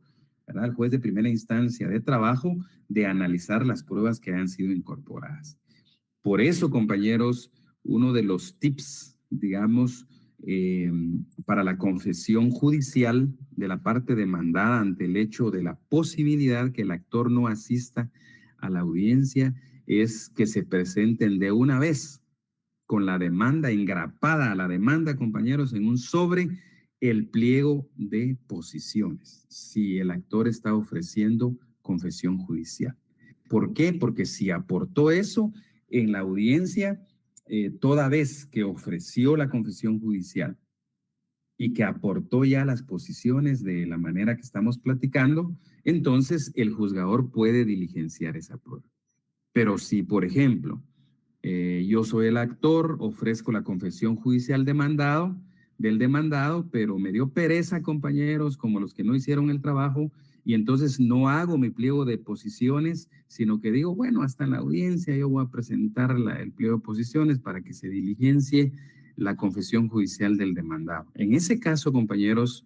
¿verdad? Al juez de primera instancia de trabajo, de analizar las pruebas que han sido incorporadas. Por eso, compañeros, uno de los tips, digamos, para la confesión judicial de la parte demandada ante el hecho de la posibilidad que el actor no asista a la audiencia es que se presenten de una vez con la demanda engrapada a la demanda, compañeros, en un sobre, el pliego de posiciones, si el actor está ofreciendo confesión judicial. ¿Por qué? Porque si aportó eso en la audiencia, toda vez que ofreció la confesión judicial y que aportó ya las posiciones de la manera que estamos platicando, entonces el juzgador puede diligenciar esa prueba. Pero si, por ejemplo, yo soy el actor, ofrezco la confesión judicial del demandado, pero me dio pereza, compañeros, como los que no hicieron el trabajo, y entonces no hago mi pliego de posiciones, sino que digo, bueno, hasta en la audiencia yo voy a presentar el pliego de posiciones para que se diligencie la confesión judicial del demandado. En ese caso, compañeros,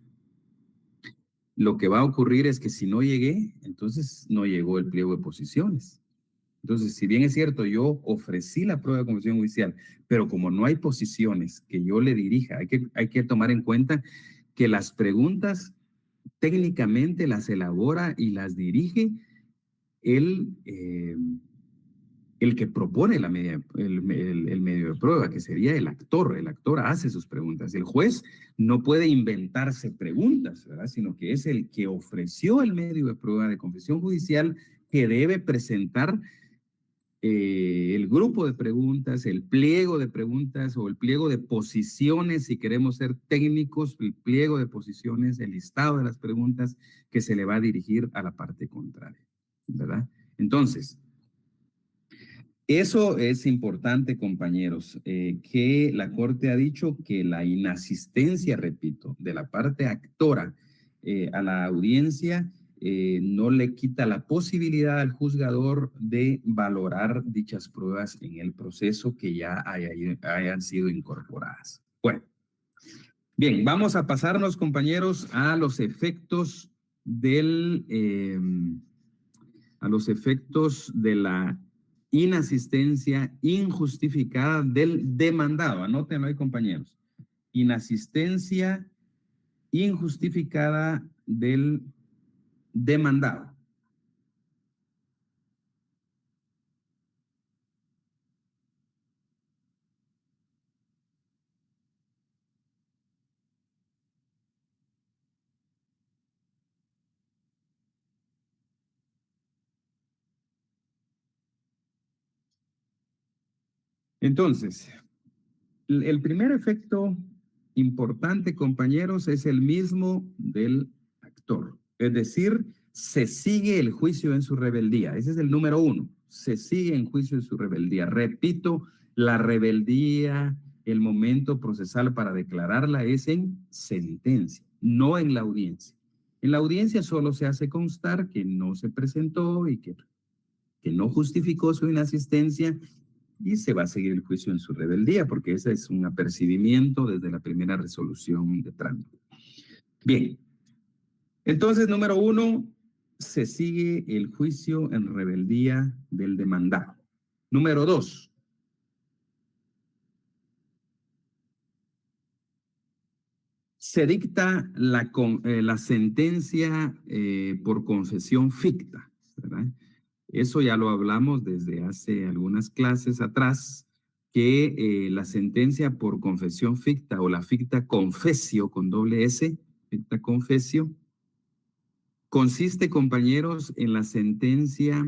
lo que va a ocurrir es que si no llegué, entonces no llegó el pliego de posiciones. Entonces, si bien es cierto, yo ofrecí la prueba de confesión judicial, pero como no hay posiciones que yo le dirija, hay que tomar en cuenta que las preguntas técnicamente las elabora y las dirige el, el que propone el medio de prueba, que sería el actor. El actor hace sus preguntas. El juez no puede inventarse preguntas, ¿verdad? Sino que es el que ofreció el medio de prueba de confesión judicial que debe presentar el grupo de preguntas, el pliego de preguntas o el pliego de posiciones, si queremos ser técnicos, el pliego de posiciones, el listado de las preguntas que se le va a dirigir a la parte contraria, ¿verdad? Entonces, eso es importante, compañeros, que la Corte ha dicho que la inasistencia, repito, de la parte actora a la audiencia no le quita la posibilidad al juzgador de valorar dichas pruebas en el proceso que ya hayan sido incorporadas. Bueno, bien, vamos a pasarnos, compañeros, a los efectos a los efectos de la inasistencia injustificada del demandado. Anótenlo ahí, compañeros. Inasistencia injustificada del demandado. Entonces, el primer efecto importante, compañeros, es el mismo del actor. Es decir, se sigue el juicio en su rebeldía. Ese es el número uno. Se sigue en juicio en su rebeldía. Repito, la rebeldía, el momento procesal para declararla es en sentencia, no en la audiencia. En la audiencia solo se hace constar que no se presentó y que no justificó su inasistencia y se va a seguir el juicio en su rebeldía, porque ese es un apercibimiento desde la primera resolución de trámite. Bien, entonces, número uno, se sigue el juicio en rebeldía del demandado. Número dos, se dicta la sentencia por confesión ficta, ¿verdad? Eso ya lo hablamos desde hace algunas clases atrás, que la sentencia por confesión ficta o la ficta confessio con doble S, ficta confessio, consiste, compañeros, en la sentencia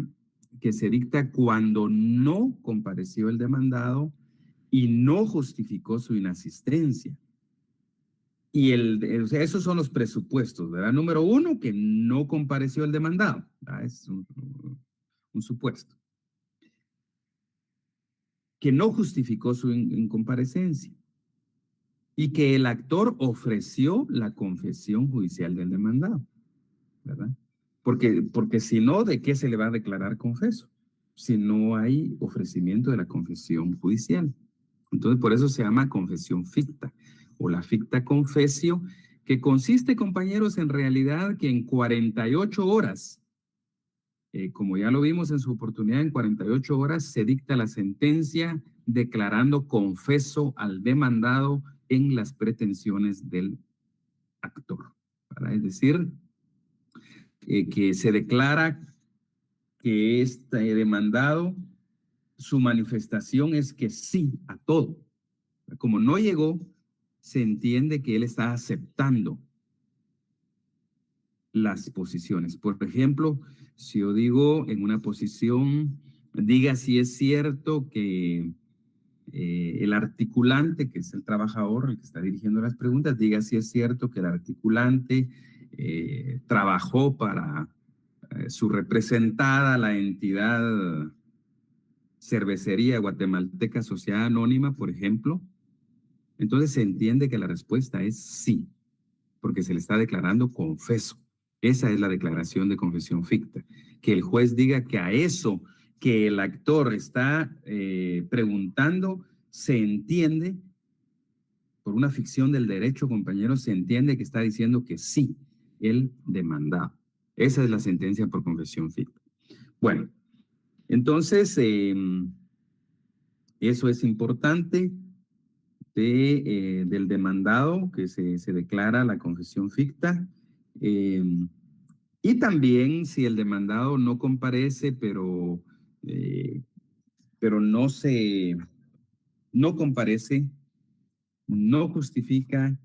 que se dicta cuando no compareció el demandado y no justificó su inasistencia. Y o sea, esos son los presupuestos, ¿verdad? Número uno, que no compareció el demandado, ¿verdad? Es un supuesto. Que no justificó su incomparecencia y que el actor ofreció la confesión judicial del demandado, ¿verdad? Porque si no, ¿de qué se le va a declarar confeso? Si no hay ofrecimiento de la confesión judicial. Entonces, por eso se llama confesión ficta o la ficta confessio, que consiste, compañeros, en realidad que en 48 horas, como ya lo vimos en su oportunidad, en 48 horas se dicta la sentencia declarando confeso al demandado en las pretensiones del actor, ¿verdad? Es decir, que se declara que este demandado, su manifestación es que sí a todo. Como no llegó, se entiende que él está aceptando las posiciones. Por ejemplo, si yo digo en una posición, diga si es cierto que el articulante, que es el trabajador, el que está dirigiendo las preguntas, diga si es cierto que el articulante trabajó para su representada, la entidad Cervecería Guatemalteca Sociedad Anónima, por ejemplo. Entonces se entiende que la respuesta es sí, porque se le está declarando confeso. Esa es la declaración de confesión ficta. Que el juez diga que a eso que el actor está preguntando se entiende, por una ficción del derecho, compañeros, se entiende que está diciendo que sí, el demandado. Esa es la sentencia por confesión ficta. Bueno, entonces, eso es importante del demandado, que se declara la confesión ficta. Y también si el demandado no comparece, pero no comparece, no justifica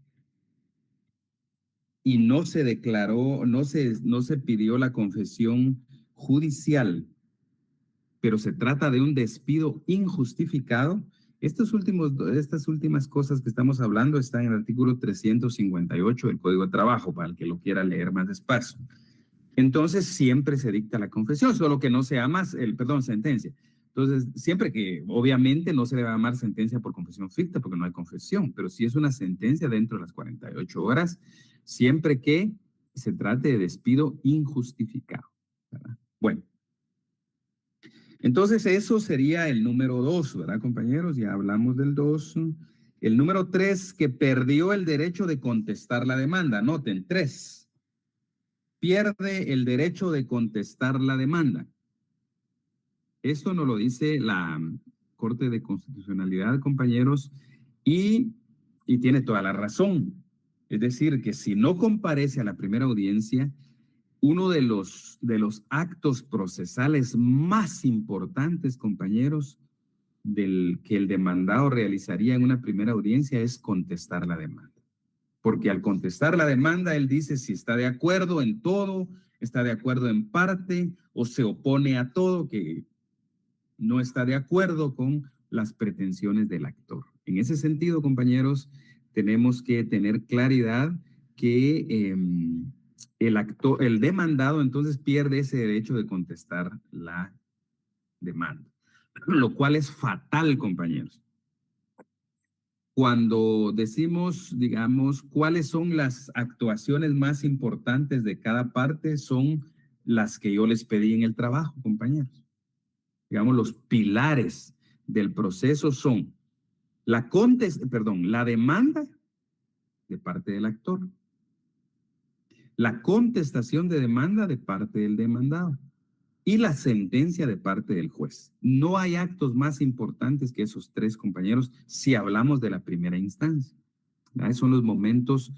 y no se declaró, no se pidió la confesión judicial, pero se trata de un despido injustificado. Estas últimas cosas que estamos hablando están en el artículo 358 del Código de Trabajo, para el que lo quiera leer más despacio. Entonces, siempre se dicta la confesión, solo que no se llama, sentencia. Entonces, siempre que, obviamente, no se le va a llamar sentencia por confesión ficta, porque no hay confesión, pero si es una sentencia dentro de las 48 horas, siempre que se trate de despido injustificado, ¿verdad? Bueno. Entonces, eso sería el número 2, ¿verdad, compañeros? Ya hablamos del 2. El número 3, que perdió el derecho de contestar la demanda. Noten, 3. Pierde el derecho de contestar la demanda. Esto nos lo dice la Corte de Constitucionalidad, compañeros, y tiene toda la razón. Es decir, que si no comparece a la primera audiencia, uno de los actos procesales más importantes, compañeros, que el demandado realizaría en una primera audiencia es contestar la demanda. Porque al contestar la demanda, él dice si está de acuerdo en todo, está de acuerdo en parte o se opone a todo, que no está de acuerdo con las pretensiones del actor. En ese sentido, compañeros, tenemos que tener claridad que el demandado entonces pierde ese derecho de contestar la demanda, lo cual es fatal, compañeros. Cuando decimos, digamos, cuáles son las actuaciones más importantes de cada parte, son las que yo les pedí en el trabajo, compañeros. Digamos, los pilares del proceso son la demanda de parte del actor, la contestación de demanda de parte del demandado y la sentencia de parte del juez. No hay actos más importantes que esos 3, compañeros, si hablamos de la primera instancia. Esos son los momentos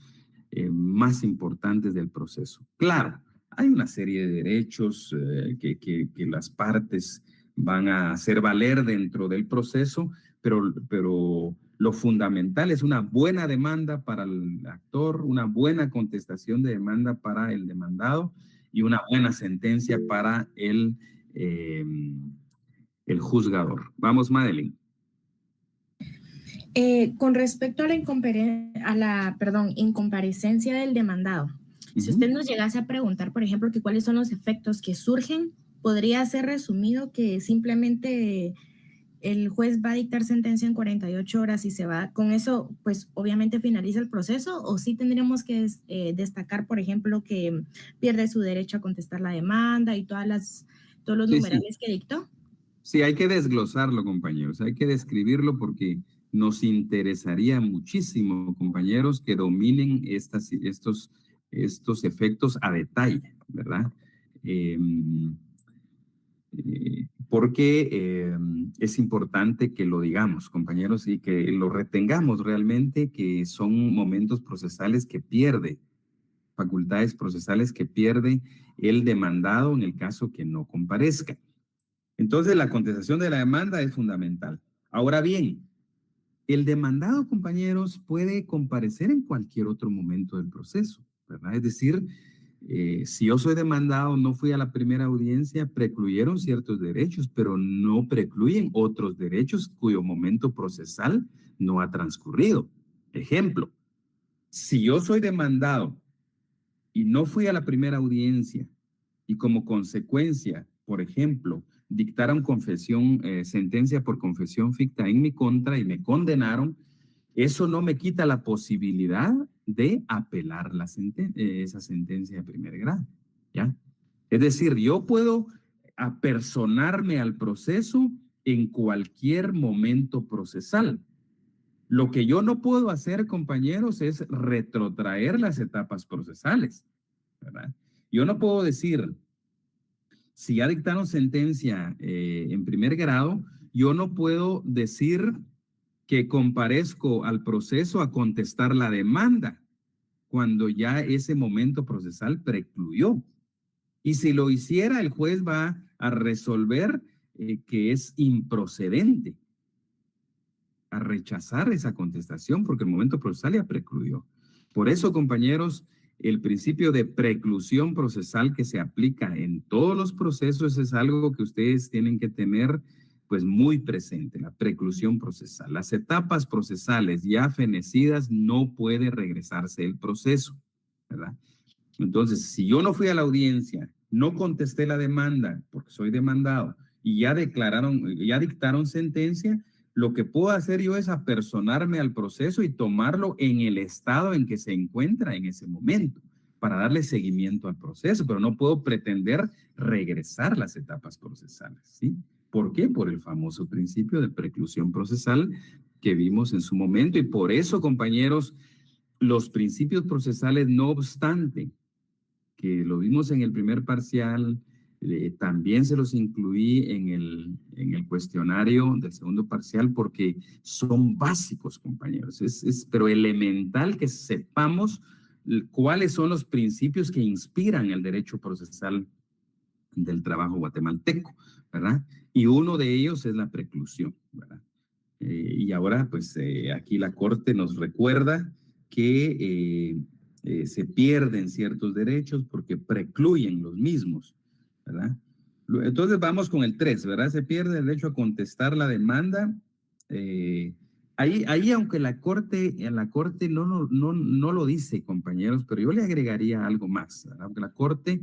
más importantes del proceso. Claro, hay una serie de derechos que las partes van a hacer valer dentro del proceso, pero lo fundamental es una buena demanda para el actor, una buena contestación de demanda para el demandado y una buena sentencia para el juzgador. Vamos, Madeline.
Con respecto a la incomparecencia del demandado, si usted nos llegase a preguntar, por ejemplo, que cuáles son los efectos que surgen, podría ser resumido que simplemente el juez va a dictar sentencia en 48 horas y se va. Con eso, pues obviamente finaliza el proceso, o sí tendríamos que destacar, por ejemplo, que pierde su derecho a contestar la demanda y todos los numerales que dictó.
Sí, hay que desglosarlo, compañeros, hay que describirlo porque nos interesaría muchísimo, compañeros, que dominen estos efectos a detalle, ¿verdad? Porque es importante que lo digamos, compañeros, y que lo retengamos realmente, que son momentos procesales que pierde, facultades procesales que pierde el demandado en el caso que no comparezca. Entonces, la contestación de la demanda es fundamental. Ahora bien, el demandado, compañeros, puede comparecer en cualquier otro momento del proceso, ¿verdad? Es decir, si yo soy demandado, no fui a la primera audiencia, precluyeron ciertos derechos, pero no precluyen otros derechos cuyo momento procesal no ha transcurrido. Ejemplo, si yo soy demandado y no fui a la primera audiencia y como consecuencia, por ejemplo, dictaron sentencia por confesión ficta en mi contra y me condenaron, eso no me quita la posibilidad de apelar esa sentencia de primer grado, ¿ya? Es decir, yo puedo apersonarme al proceso en cualquier momento procesal. Lo que yo no puedo hacer, compañeros, es retrotraer las etapas procesales, ¿verdad? Yo no puedo decir, si ya dictaron sentencia en primer grado, yo no puedo decir que comparezco al proceso a contestar la demanda cuando ya ese momento procesal precluyó. Y si lo hiciera, el juez va a resolver que es improcedente, a rechazar esa contestación porque el momento procesal ya precluyó. Por eso, compañeros, el principio de preclusión procesal que se aplica en todos los procesos es algo que ustedes tienen que tener pues muy presente, la preclusión procesal. Las etapas procesales ya fenecidas no puede regresarse el proceso, ¿verdad? Entonces, si yo no fui a la audiencia, no contesté la demanda porque soy demandado y ya dictaron sentencia, lo que puedo hacer yo es apersonarme al proceso y tomarlo en el estado en que se encuentra en ese momento para darle seguimiento al proceso, pero no puedo pretender regresar las etapas procesales, ¿sí? ¿Por qué? Por el famoso principio de preclusión procesal que vimos en su momento y por eso, compañeros, los principios procesales, no obstante, que lo vimos en el primer parcial, también se los incluí en el cuestionario del segundo parcial porque son básicos, compañeros. Pero elemental que sepamos cuáles son los principios que inspiran el derecho procesal del trabajo guatemalteco, ¿verdad? Y uno de ellos es la preclusión, ¿verdad? Y ahora, pues, aquí la Corte nos recuerda que se pierden ciertos derechos porque precluyen los mismos, ¿verdad? Entonces vamos con el 3, ¿verdad? Se pierde el derecho a contestar la demanda. Ahí, aunque la Corte no lo dice, compañeros, pero yo le agregaría algo más, ¿verdad? Aunque la Corte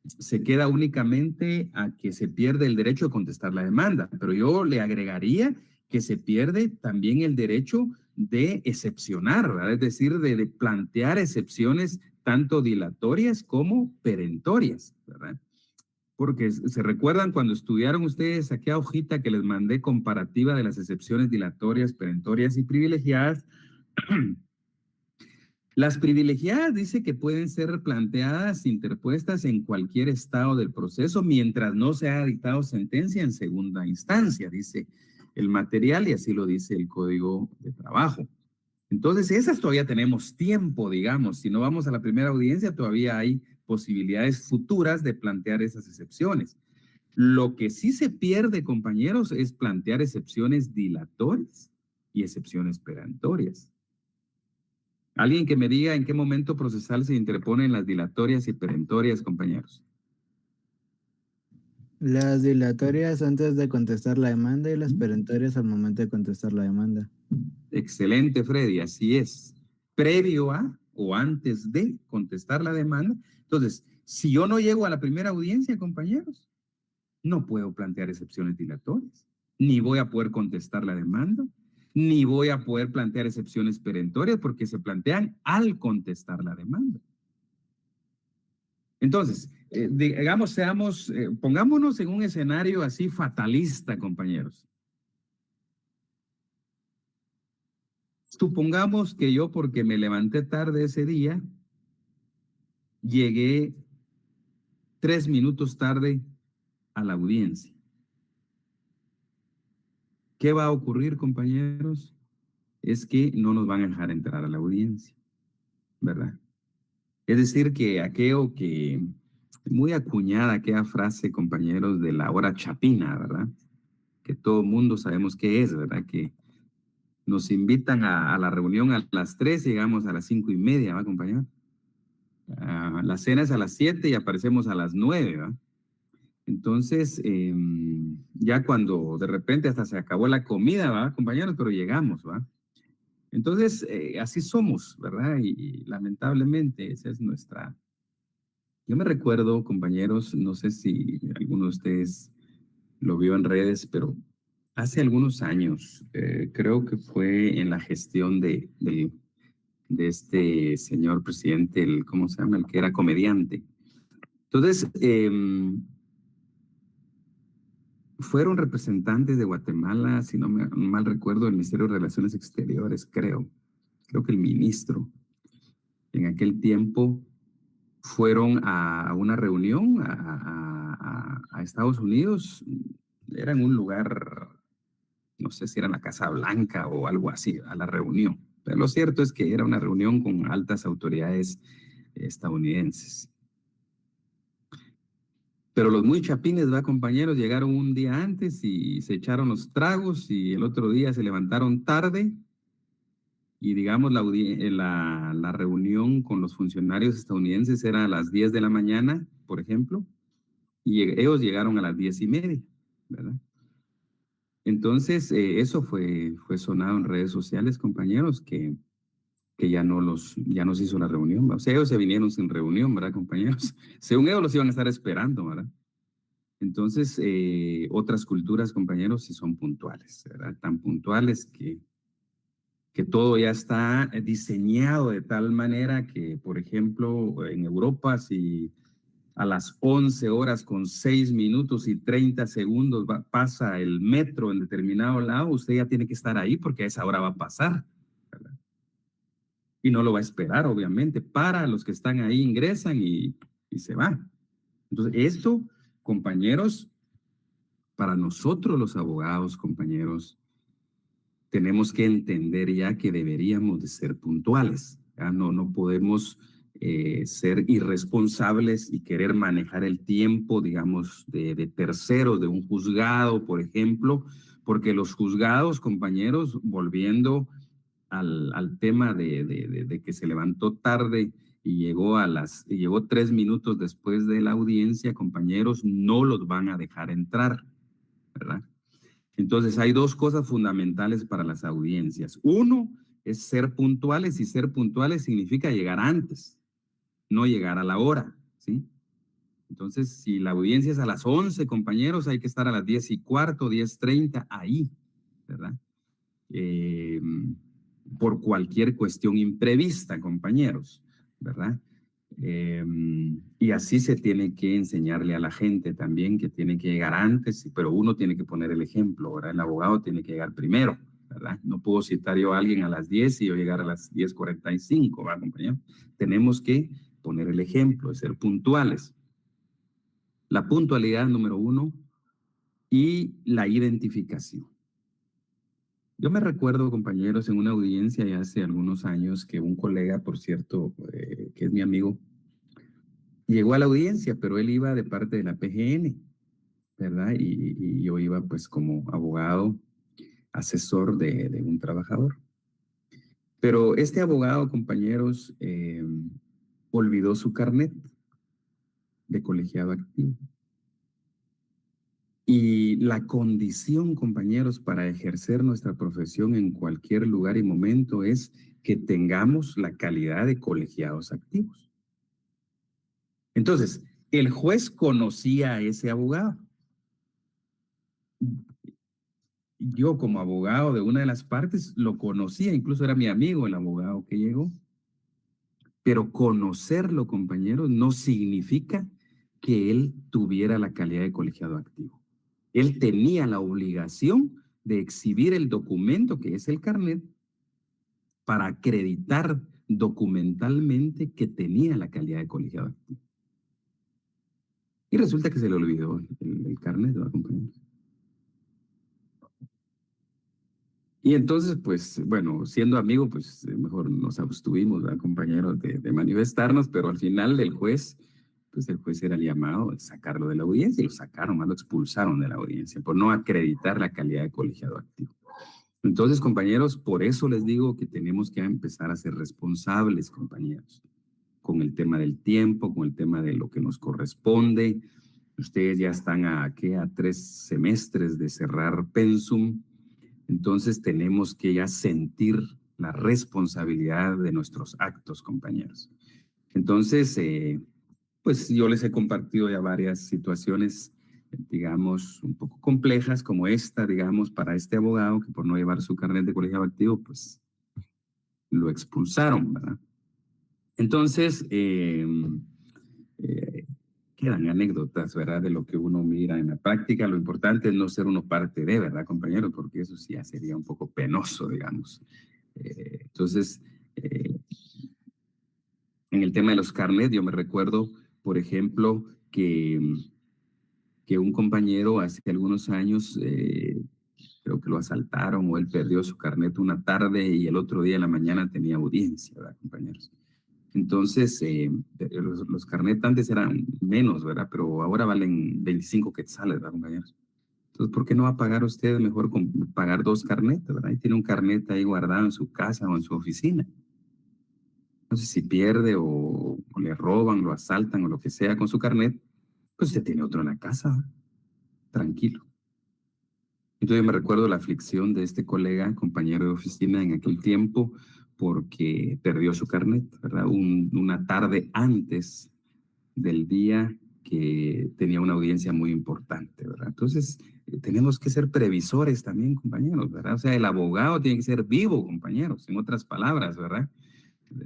se queda únicamente a que se pierde el derecho de contestar la demanda, pero yo le agregaría que se pierde también el derecho de excepcionar, ¿verdad? Es decir, de plantear excepciones tanto dilatorias como perentorias, ¿verdad? Porque se recuerdan cuando estudiaron ustedes aquella hojita que les mandé comparativa de las excepciones dilatorias, perentorias y privilegiadas. Las privilegiadas dice que pueden ser planteadas, interpuestas en cualquier estado del proceso mientras no se haya dictado sentencia en segunda instancia, dice el material y así lo dice el Código de Trabajo. Entonces, esas todavía tenemos tiempo, digamos. Si no vamos a la primera audiencia, todavía hay posibilidades futuras de plantear esas excepciones. Lo que sí se pierde, compañeros, es plantear excepciones dilatorias y excepciones perentorias. Alguien que me diga en qué momento procesal se interponen las dilatorias y perentorias, compañeros.
Las dilatorias antes de contestar la demanda y las perentorias al momento de contestar la demanda.
Excelente, Freddy, así es. Previo a o antes de contestar la demanda. Entonces, si yo no llego a la primera audiencia, compañeros, no puedo plantear excepciones dilatorias, ni voy a poder contestar la demanda, ni voy a poder plantear excepciones perentorias porque se plantean al contestar la demanda. Entonces, digamos, pongámonos en un escenario así fatalista, compañeros. Supongamos que yo, porque me levanté tarde ese día, llegué 3 minutos tarde a la audiencia. ¿Qué va a ocurrir, compañeros? Es que no nos van a dejar entrar a la audiencia, ¿verdad? Es decir, que aquello que, muy acuñada aquella frase, compañeros, de la hora chapina, ¿verdad? Que todo mundo sabemos qué es, ¿verdad? Que nos invitan a la reunión a las 3, llegamos a las 5:30, ¿va, compañero? La cena es a las 7 y aparecemos a las 9, ¿va? Entonces, ya cuando de repente hasta se acabó la comida, ¿va, compañeros? Pero llegamos, ¿va? Entonces, así somos, ¿verdad? Y lamentablemente esa es nuestra... Yo me recuerdo, compañeros, no sé si alguno de ustedes lo vio en redes, pero hace algunos años, creo que fue en la gestión de este señor presidente, ¿cómo se llama? El que era comediante. Entonces, fueron representantes de Guatemala, si no me mal recuerdo, del Ministerio de Relaciones Exteriores, creo que el ministro, en aquel tiempo, fueron a una reunión a Estados Unidos. Era en un lugar, no sé si era en la Casa Blanca o algo así, a la reunión. Pero lo cierto es que era una reunión con altas autoridades estadounidenses. Pero los muy chapines, ¿va, compañeros? Llegaron un día antes y se echaron los tragos y el otro día se levantaron tarde y, digamos, la reunión con los funcionarios estadounidenses era a las 10 de la mañana, por ejemplo, y ellos llegaron a las 10:30, ¿verdad? Entonces, eso fue sonado en redes sociales, compañeros, que ya no se hizo la reunión, ¿verdad? O sea, ellos se vinieron sin reunión, ¿verdad, compañeros? Según ellos los iban a estar esperando, ¿verdad? Entonces, otras culturas, compañeros, sí son puntuales, ¿verdad? Tan puntuales que todo ya está diseñado de tal manera que, por ejemplo, en Europa, si a las 11:06:30 pasa el metro en determinado lado, usted ya tiene que estar ahí porque a esa hora va a pasar, ¿verdad? Y no lo va a esperar, obviamente. Para los que están ahí, ingresan y se van. Entonces, esto, compañeros, para nosotros los abogados, compañeros, tenemos que entender ya que deberíamos de ser puntuales. ¿Ya? No podemos ser irresponsables y querer manejar el tiempo, digamos, de terceros, de un juzgado, por ejemplo, porque los juzgados, compañeros, volviendo al tema de que se levantó tarde y llegó 3 minutos después de la audiencia, compañeros, no los van a dejar entrar, ¿verdad? Entonces, hay dos cosas fundamentales para las audiencias. Uno es ser puntuales, y ser puntuales significa llegar antes, no llegar a la hora, ¿sí? Entonces, si la audiencia es a las 11, compañeros, hay que estar a las 10:15, 10:30, ahí, ¿verdad? Por cualquier cuestión imprevista, compañeros, ¿verdad? Y así se tiene que enseñarle a la gente también que tiene que llegar antes, pero uno tiene que poner el ejemplo, ¿verdad? El abogado tiene que llegar primero, ¿verdad? No puedo citar yo a alguien a las 10 y yo llegar a las 10:45, ¿verdad, compañero? Tenemos que poner el ejemplo de ser puntuales. La puntualidad número 1 y la identificación. Yo me recuerdo, compañeros, en una audiencia ya hace algunos años que un colega, por cierto, que es mi amigo, llegó a la audiencia, pero él iba de parte de la PGN, ¿verdad? Y yo iba pues como abogado, asesor de un trabajador. Pero este abogado, compañeros, olvidó su carnet de colegiado activo. Y la condición, compañeros, para ejercer nuestra profesión en cualquier lugar y momento es que tengamos la calidad de colegiados activos. Entonces, el juez conocía a ese abogado. Yo, como abogado de una de las partes, lo conocía, incluso era mi amigo el abogado que llegó. Pero conocerlo, compañeros, no significa que él tuviera la calidad de colegiado activo. Él tenía la obligación de exhibir el documento, que es el carnet, para acreditar documentalmente que tenía la calidad de colegiado activo. Y resulta que se le olvidó el carnet, ¿verdad, compañeros? Y entonces, pues, bueno, siendo amigo, pues mejor nos abstuvimos, ¿verdad, compañeros, de manifestarnos, pero al final el juez, pues el juez era el llamado a sacarlo de la audiencia y lo sacaron, más lo expulsaron de la audiencia por no acreditar la calidad de colegiado activo. Entonces, compañeros, por eso les digo que tenemos que empezar a ser responsables, compañeros, con el tema del tiempo, con el tema de lo que nos corresponde. Ustedes ya están a 3 semestres de cerrar pensum. Entonces tenemos que ya sentir la responsabilidad de nuestros actos, compañeros. Entonces, pues yo les he compartido ya varias situaciones, digamos, un poco complejas como esta, digamos, para este abogado que por no llevar su carnet de colegiado activo, pues lo expulsaron, ¿verdad? Entonces, quedan anécdotas, ¿verdad? De lo que uno mira en la práctica. Lo importante es no ser uno parte de, ¿verdad, compañeros? Porque eso sí ya sería un poco penoso, digamos. Entonces, en el tema de los carnets, yo me recuerdo, por ejemplo, que un compañero hace algunos años, creo que lo asaltaron o él perdió su carnet una tarde y el otro día en la mañana tenía audiencia, ¿verdad, compañeros? Entonces, los carnet antes eran menos, ¿verdad? Pero ahora valen 25 quetzales, ¿verdad, compañeros? Entonces, ¿por qué no va a pagar usted mejor con pagar 2 carnetes, ¿verdad? Y tiene un carnet ahí guardado en su casa o en su oficina. Entonces, si pierde o le roban, lo asaltan o lo que sea con su carnet, pues usted tiene otro en la casa, ¿verdad? Tranquilo. Entonces, yo me recuerdo la aflicción de este colega, compañero de oficina en aquel tiempo, porque perdió su carnet, ¿verdad? Una tarde antes del día que tenía una audiencia muy importante, ¿verdad? Entonces, tenemos que ser previsores también, compañeros, ¿verdad? O sea, el abogado tiene que ser vivo, compañeros, en otras palabras, ¿verdad?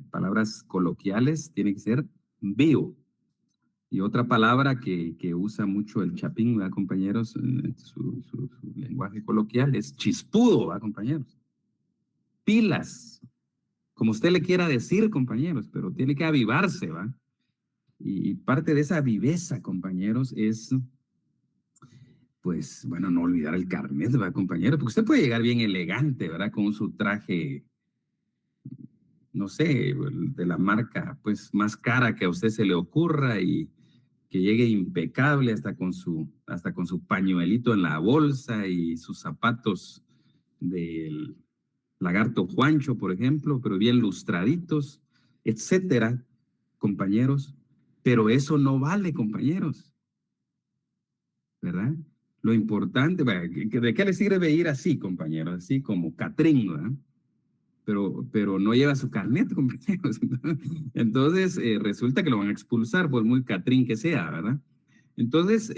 Palabras coloquiales, tiene que ser vivo. Y otra palabra que usa mucho el chapín, ¿verdad, compañeros? Su lenguaje coloquial es chispudo, ¿verdad, compañeros? Pilas, como usted le quiera decir, compañeros, pero tiene que avivarse, ¿va? Y parte de esa viveza, compañeros, es, pues, bueno, no olvidar el carnet, ¿verdad, compañeros? Porque usted puede llegar bien elegante, ¿verdad? Con su traje, no sé, de la marca, pues, más cara que a usted se le ocurra y que llegue impecable hasta con su pañuelito en la bolsa y sus zapatos del lagarto Juancho, por ejemplo, pero bien lustraditos, etcétera, compañeros. Pero eso no vale, compañeros, ¿verdad? Lo importante, ¿de qué le sirve ir así, compañeros? Así como Catrín, ¿verdad? Pero no lleva su carnet, compañeros. Entonces, resulta que lo van a expulsar, por muy Catrín que sea, ¿verdad? Entonces,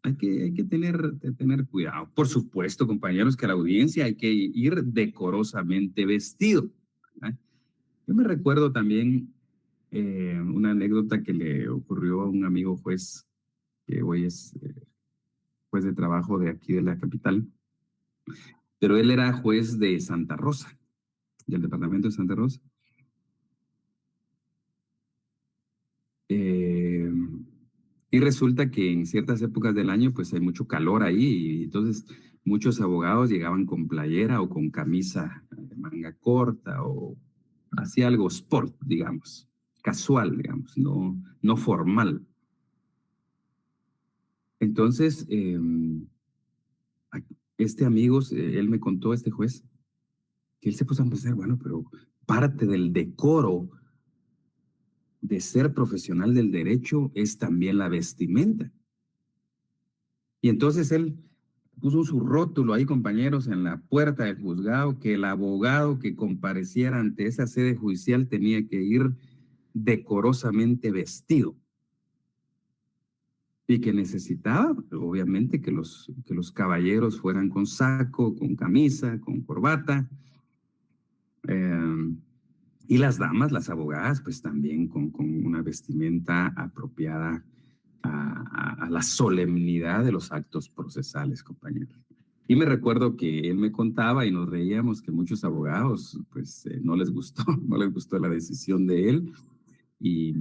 hay que tener cuidado. Por supuesto, compañeros, que a la audiencia hay que ir decorosamente vestido, ¿verdad? Yo me recuerdo también una anécdota que le ocurrió a un amigo juez, que hoy es juez de trabajo de aquí de la capital, pero él era juez de Santa Rosa, del departamento de Santa Rosa. Eh, y resulta que en ciertas épocas del año pues hay mucho calor ahí y entonces muchos abogados llegaban con playera o con camisa de manga corta o hacía algo sport, digamos, casual, digamos, no formal. Entonces, este amigo, él me contó, este juez, que él se puso a pensar, bueno, pero parte del decoro de ser profesional del derecho es también la vestimenta. Y entonces él puso su rótulo ahí, compañeros, en la puerta del juzgado, que el abogado que compareciera ante esa sede judicial tenía que ir decorosamente vestido. Y que necesitaba, obviamente, que los caballeros fueran con saco, con camisa, con corbata. Y las damas, las abogadas, pues también con una vestimenta apropiada a la solemnidad de los actos procesales, compañeros. Y me recuerdo que él me contaba y nos reíamos que muchos abogados, pues no les gustó, no les gustó la decisión de él. Y,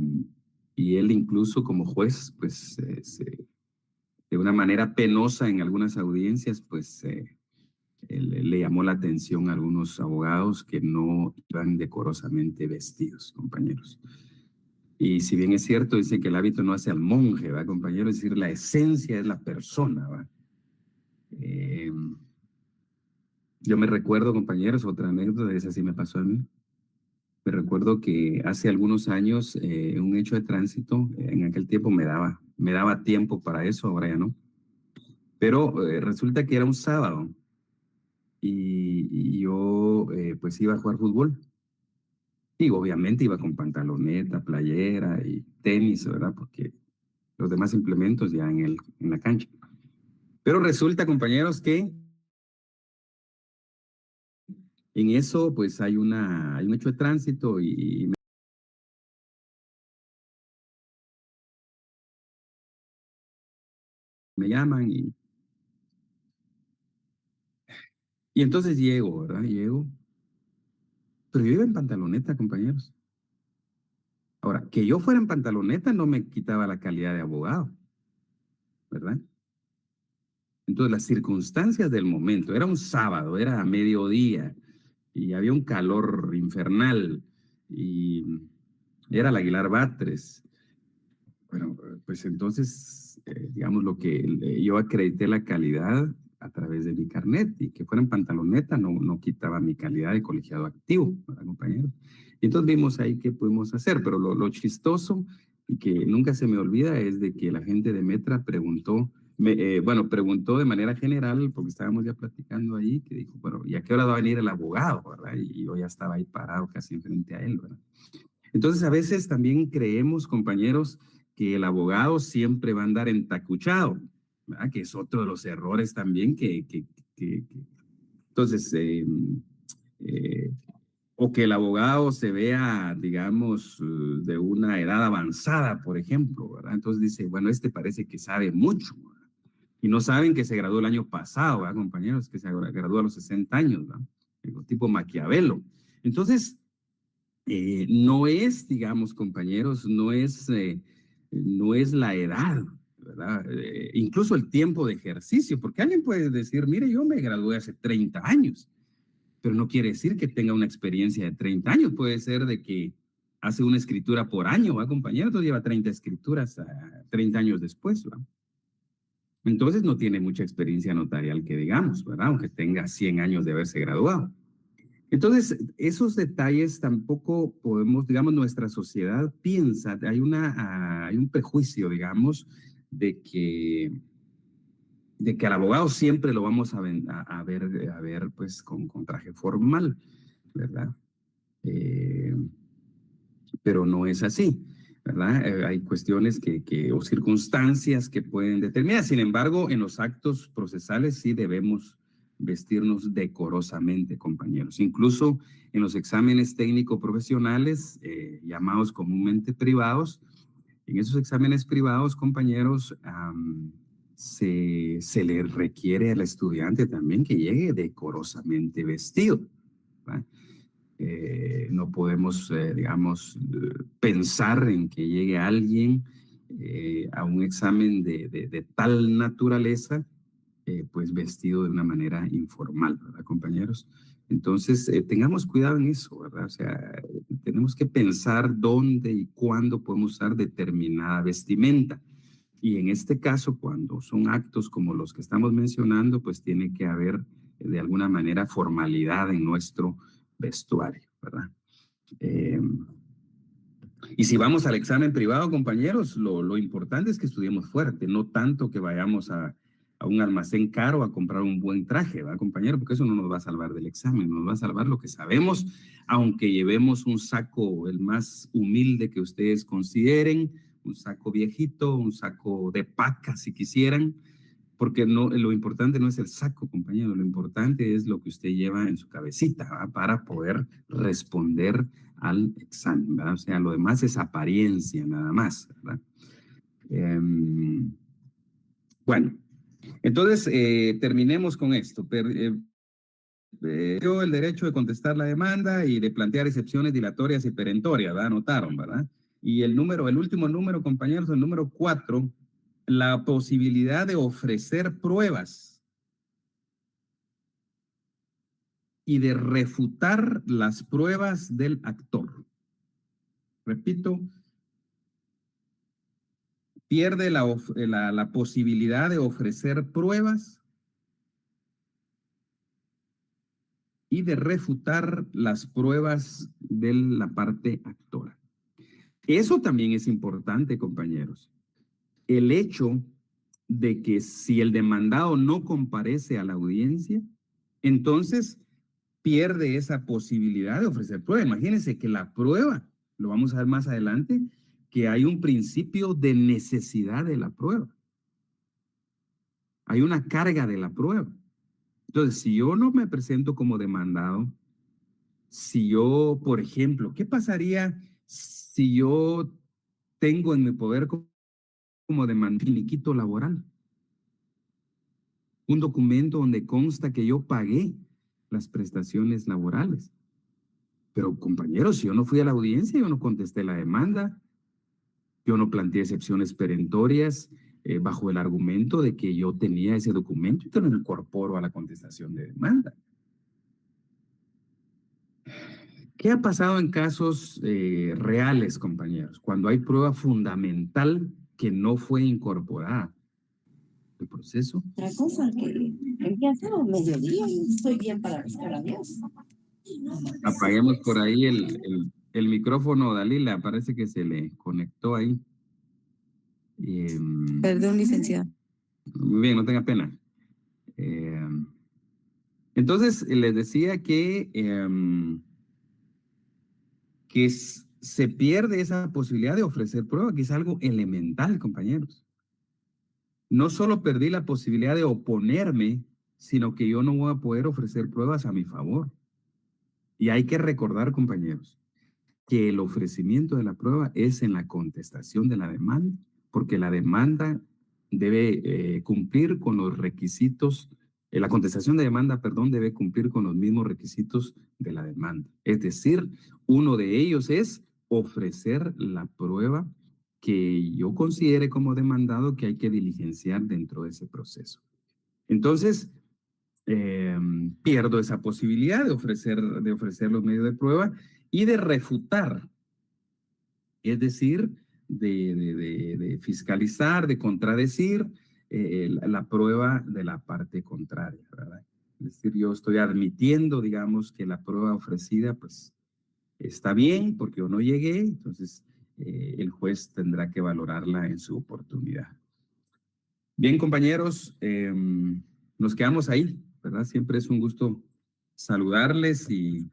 y él incluso como juez, pues de una manera penosa en algunas audiencias, pues le llamó la atención a algunos abogados que no iban decorosamente vestidos, compañeros. Y si bien es cierto, dice que el hábito no hace al monje, ¿va, compañero? Es decir, la esencia es la persona, ¿va? Yo me recuerdo, compañeros, otra anécdota, esa sí me pasó a mí. Me recuerdo que hace algunos años, un hecho de tránsito, en aquel tiempo me daba tiempo para eso, ahora ya no. Pero resulta que era un sábado y yo pues iba a jugar fútbol. Y obviamente iba con pantaloneta, playera y tenis, ¿verdad? Porque los demás implementos ya en la cancha. Pero resulta, compañeros, que en eso pues hay un hecho de tránsito y me llaman y entonces llego, ¿verdad? Llego. Pero yo iba en pantaloneta, compañeros. Ahora, que yo fuera en pantaloneta no me quitaba la calidad de abogado, ¿verdad? Entonces, las circunstancias del momento, era un sábado, era a mediodía, y había un calor infernal, y era el Aguilar Batres. Bueno, pues entonces, digamos, lo que yo acredité la calidad a través de mi carnet, y que fuera en pantaloneta no quitaba mi calidad de colegiado activo, ¿verdad, compañeros? Y entonces vimos ahí qué pudimos hacer, pero lo chistoso y que nunca se me olvida es de que la gente de Metra preguntó, preguntó de manera general, porque estábamos ya platicando ahí, que dijo, bueno, ¿y a qué hora va a venir el abogado, verdad? Y yo ya estaba ahí parado casi enfrente a él, ¿verdad? Entonces, a veces también creemos, compañeros, que el abogado siempre va a andar entacuchado, ¿verdad? Que es otro de los errores también entonces, o que el abogado se vea, digamos, de una edad avanzada, por ejemplo, ¿verdad? Entonces dice, bueno, este parece que sabe mucho, ¿verdad? Y no saben que se graduó el año pasado, ¿verdad, compañeros? Que se graduó a los 60 años, ¿verdad? Tipo Maquiavelo. Entonces, no es, digamos, compañeros, no es la edad, ¿verdad? Incluso el tiempo de ejercicio, porque alguien puede decir, mire, yo me gradué hace 30 años, pero no quiere decir que tenga una experiencia de 30 años, puede ser de que hace una escritura por año, ¿va, compañero? Entonces lleva 30 escrituras 30 años después, ¿va? Entonces no tiene mucha experiencia notarial que digamos, ¿verdad? Aunque tenga 100 años de haberse graduado. Entonces, esos detalles tampoco podemos, digamos, nuestra sociedad piensa, hay un prejuicio, digamos, de que al abogado siempre lo vamos a ver pues, con traje formal, ¿verdad? Pero no es así, ¿verdad? Hay cuestiones o circunstancias que pueden determinar. Sin embargo, en los actos procesales sí debemos vestirnos decorosamente, compañeros. Incluso en los exámenes técnico-profesionales, llamados comúnmente privados, en esos exámenes privados, compañeros, se le requiere al estudiante también que llegue decorosamente vestido, ¿verdad? No podemos, digamos, pensar en que llegue alguien a un examen de tal naturaleza pues vestido de una manera informal, ¿verdad, compañeros? Entonces, tengamos cuidado en eso, ¿verdad? O sea, tenemos que pensar dónde y cuándo podemos usar determinada vestimenta. Y en este caso, cuando son actos como los que estamos mencionando, pues tiene que haber de alguna manera formalidad en nuestro vestuario, ¿verdad? Y si vamos al examen privado, compañeros, lo importante es que estudiemos fuerte, no tanto que vayamos a un almacén caro a comprar un buen traje, ¿verdad, compañero? Porque eso no nos va a salvar del examen, nos va a salvar lo que sabemos, aunque llevemos un saco el más humilde que ustedes consideren, un saco viejito, un saco de paca si quisieran, porque no, lo importante no es el saco, compañero, lo importante es lo que usted lleva en su cabecita, ¿verdad? Para poder responder al examen, ¿verdad? O sea, lo demás es apariencia nada más, ¿verdad? Bueno, entonces terminemos con esto. Yo el derecho de contestar la demanda y de plantear excepciones dilatorias y perentorias, ¿verdad? Anotaron, ¿verdad? Y el último número, compañeros, el número 4, la posibilidad de ofrecer pruebas y de refutar las pruebas del actor. Repito, pierde la posibilidad de ofrecer pruebas y de refutar las pruebas de la parte actora. Eso también es importante, compañeros. El hecho de que si el demandado no comparece a la audiencia, entonces pierde esa posibilidad de ofrecer prueba. Imagínense que la prueba, lo vamos a ver más adelante, que hay un principio de necesidad de la prueba. Hay una carga de la prueba. Entonces, si yo no me presento como demandado, si yo, por ejemplo, ¿qué pasaría si yo tengo en mi poder como demandado un finiquito laboral? Un documento donde consta que yo pagué las prestaciones laborales. Pero, compañeros, si yo no fui a la audiencia, yo no contesté la demanda, yo no planteé excepciones perentorias bajo el argumento de que yo tenía ese documento y te lo incorporo a la contestación de demanda. ¿Qué ha pasado en casos reales, compañeros? Cuando hay prueba fundamental que no fue incorporada al proceso.
Otra cosa que empieza a mediodía y estoy bien para buscar a Dios.
Apaguemos por ahí el micrófono, Dalila, parece que se le conectó ahí.
Perdón, licenciado.
Muy bien, no tenga pena. Entonces, les decía que se pierde esa posibilidad de ofrecer prueba, que es algo elemental, compañeros. No solo perdí la posibilidad de oponerme, sino que yo no voy a poder ofrecer pruebas a mi favor. Y hay que recordar, compañeros, que el ofrecimiento de la prueba es en la contestación de la demanda, porque la demanda debe cumplir con los requisitos, la contestación de demanda, perdón, debe cumplir con los mismos requisitos de la demanda. Es decir, uno de ellos es ofrecer la prueba que yo considere como demandado que hay que diligenciar dentro de ese proceso. Entonces, pierdo esa posibilidad de ofrecer los medios de prueba y de refutar, es decir, de fiscalizar, de contradecir la prueba de la parte contraria, ¿verdad? Es decir, yo estoy admitiendo, digamos, que la prueba ofrecida, pues, está bien porque yo no llegué, entonces el juez tendrá que valorarla en su oportunidad. Bien, compañeros, nos quedamos ahí, ¿verdad? Siempre es un gusto saludarles y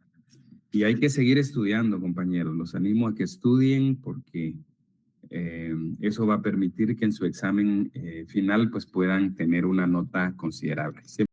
hay que seguir estudiando, compañeros. Los animo a que estudien porque eso va a permitir que en su examen final pues puedan tener una nota considerable. Siempre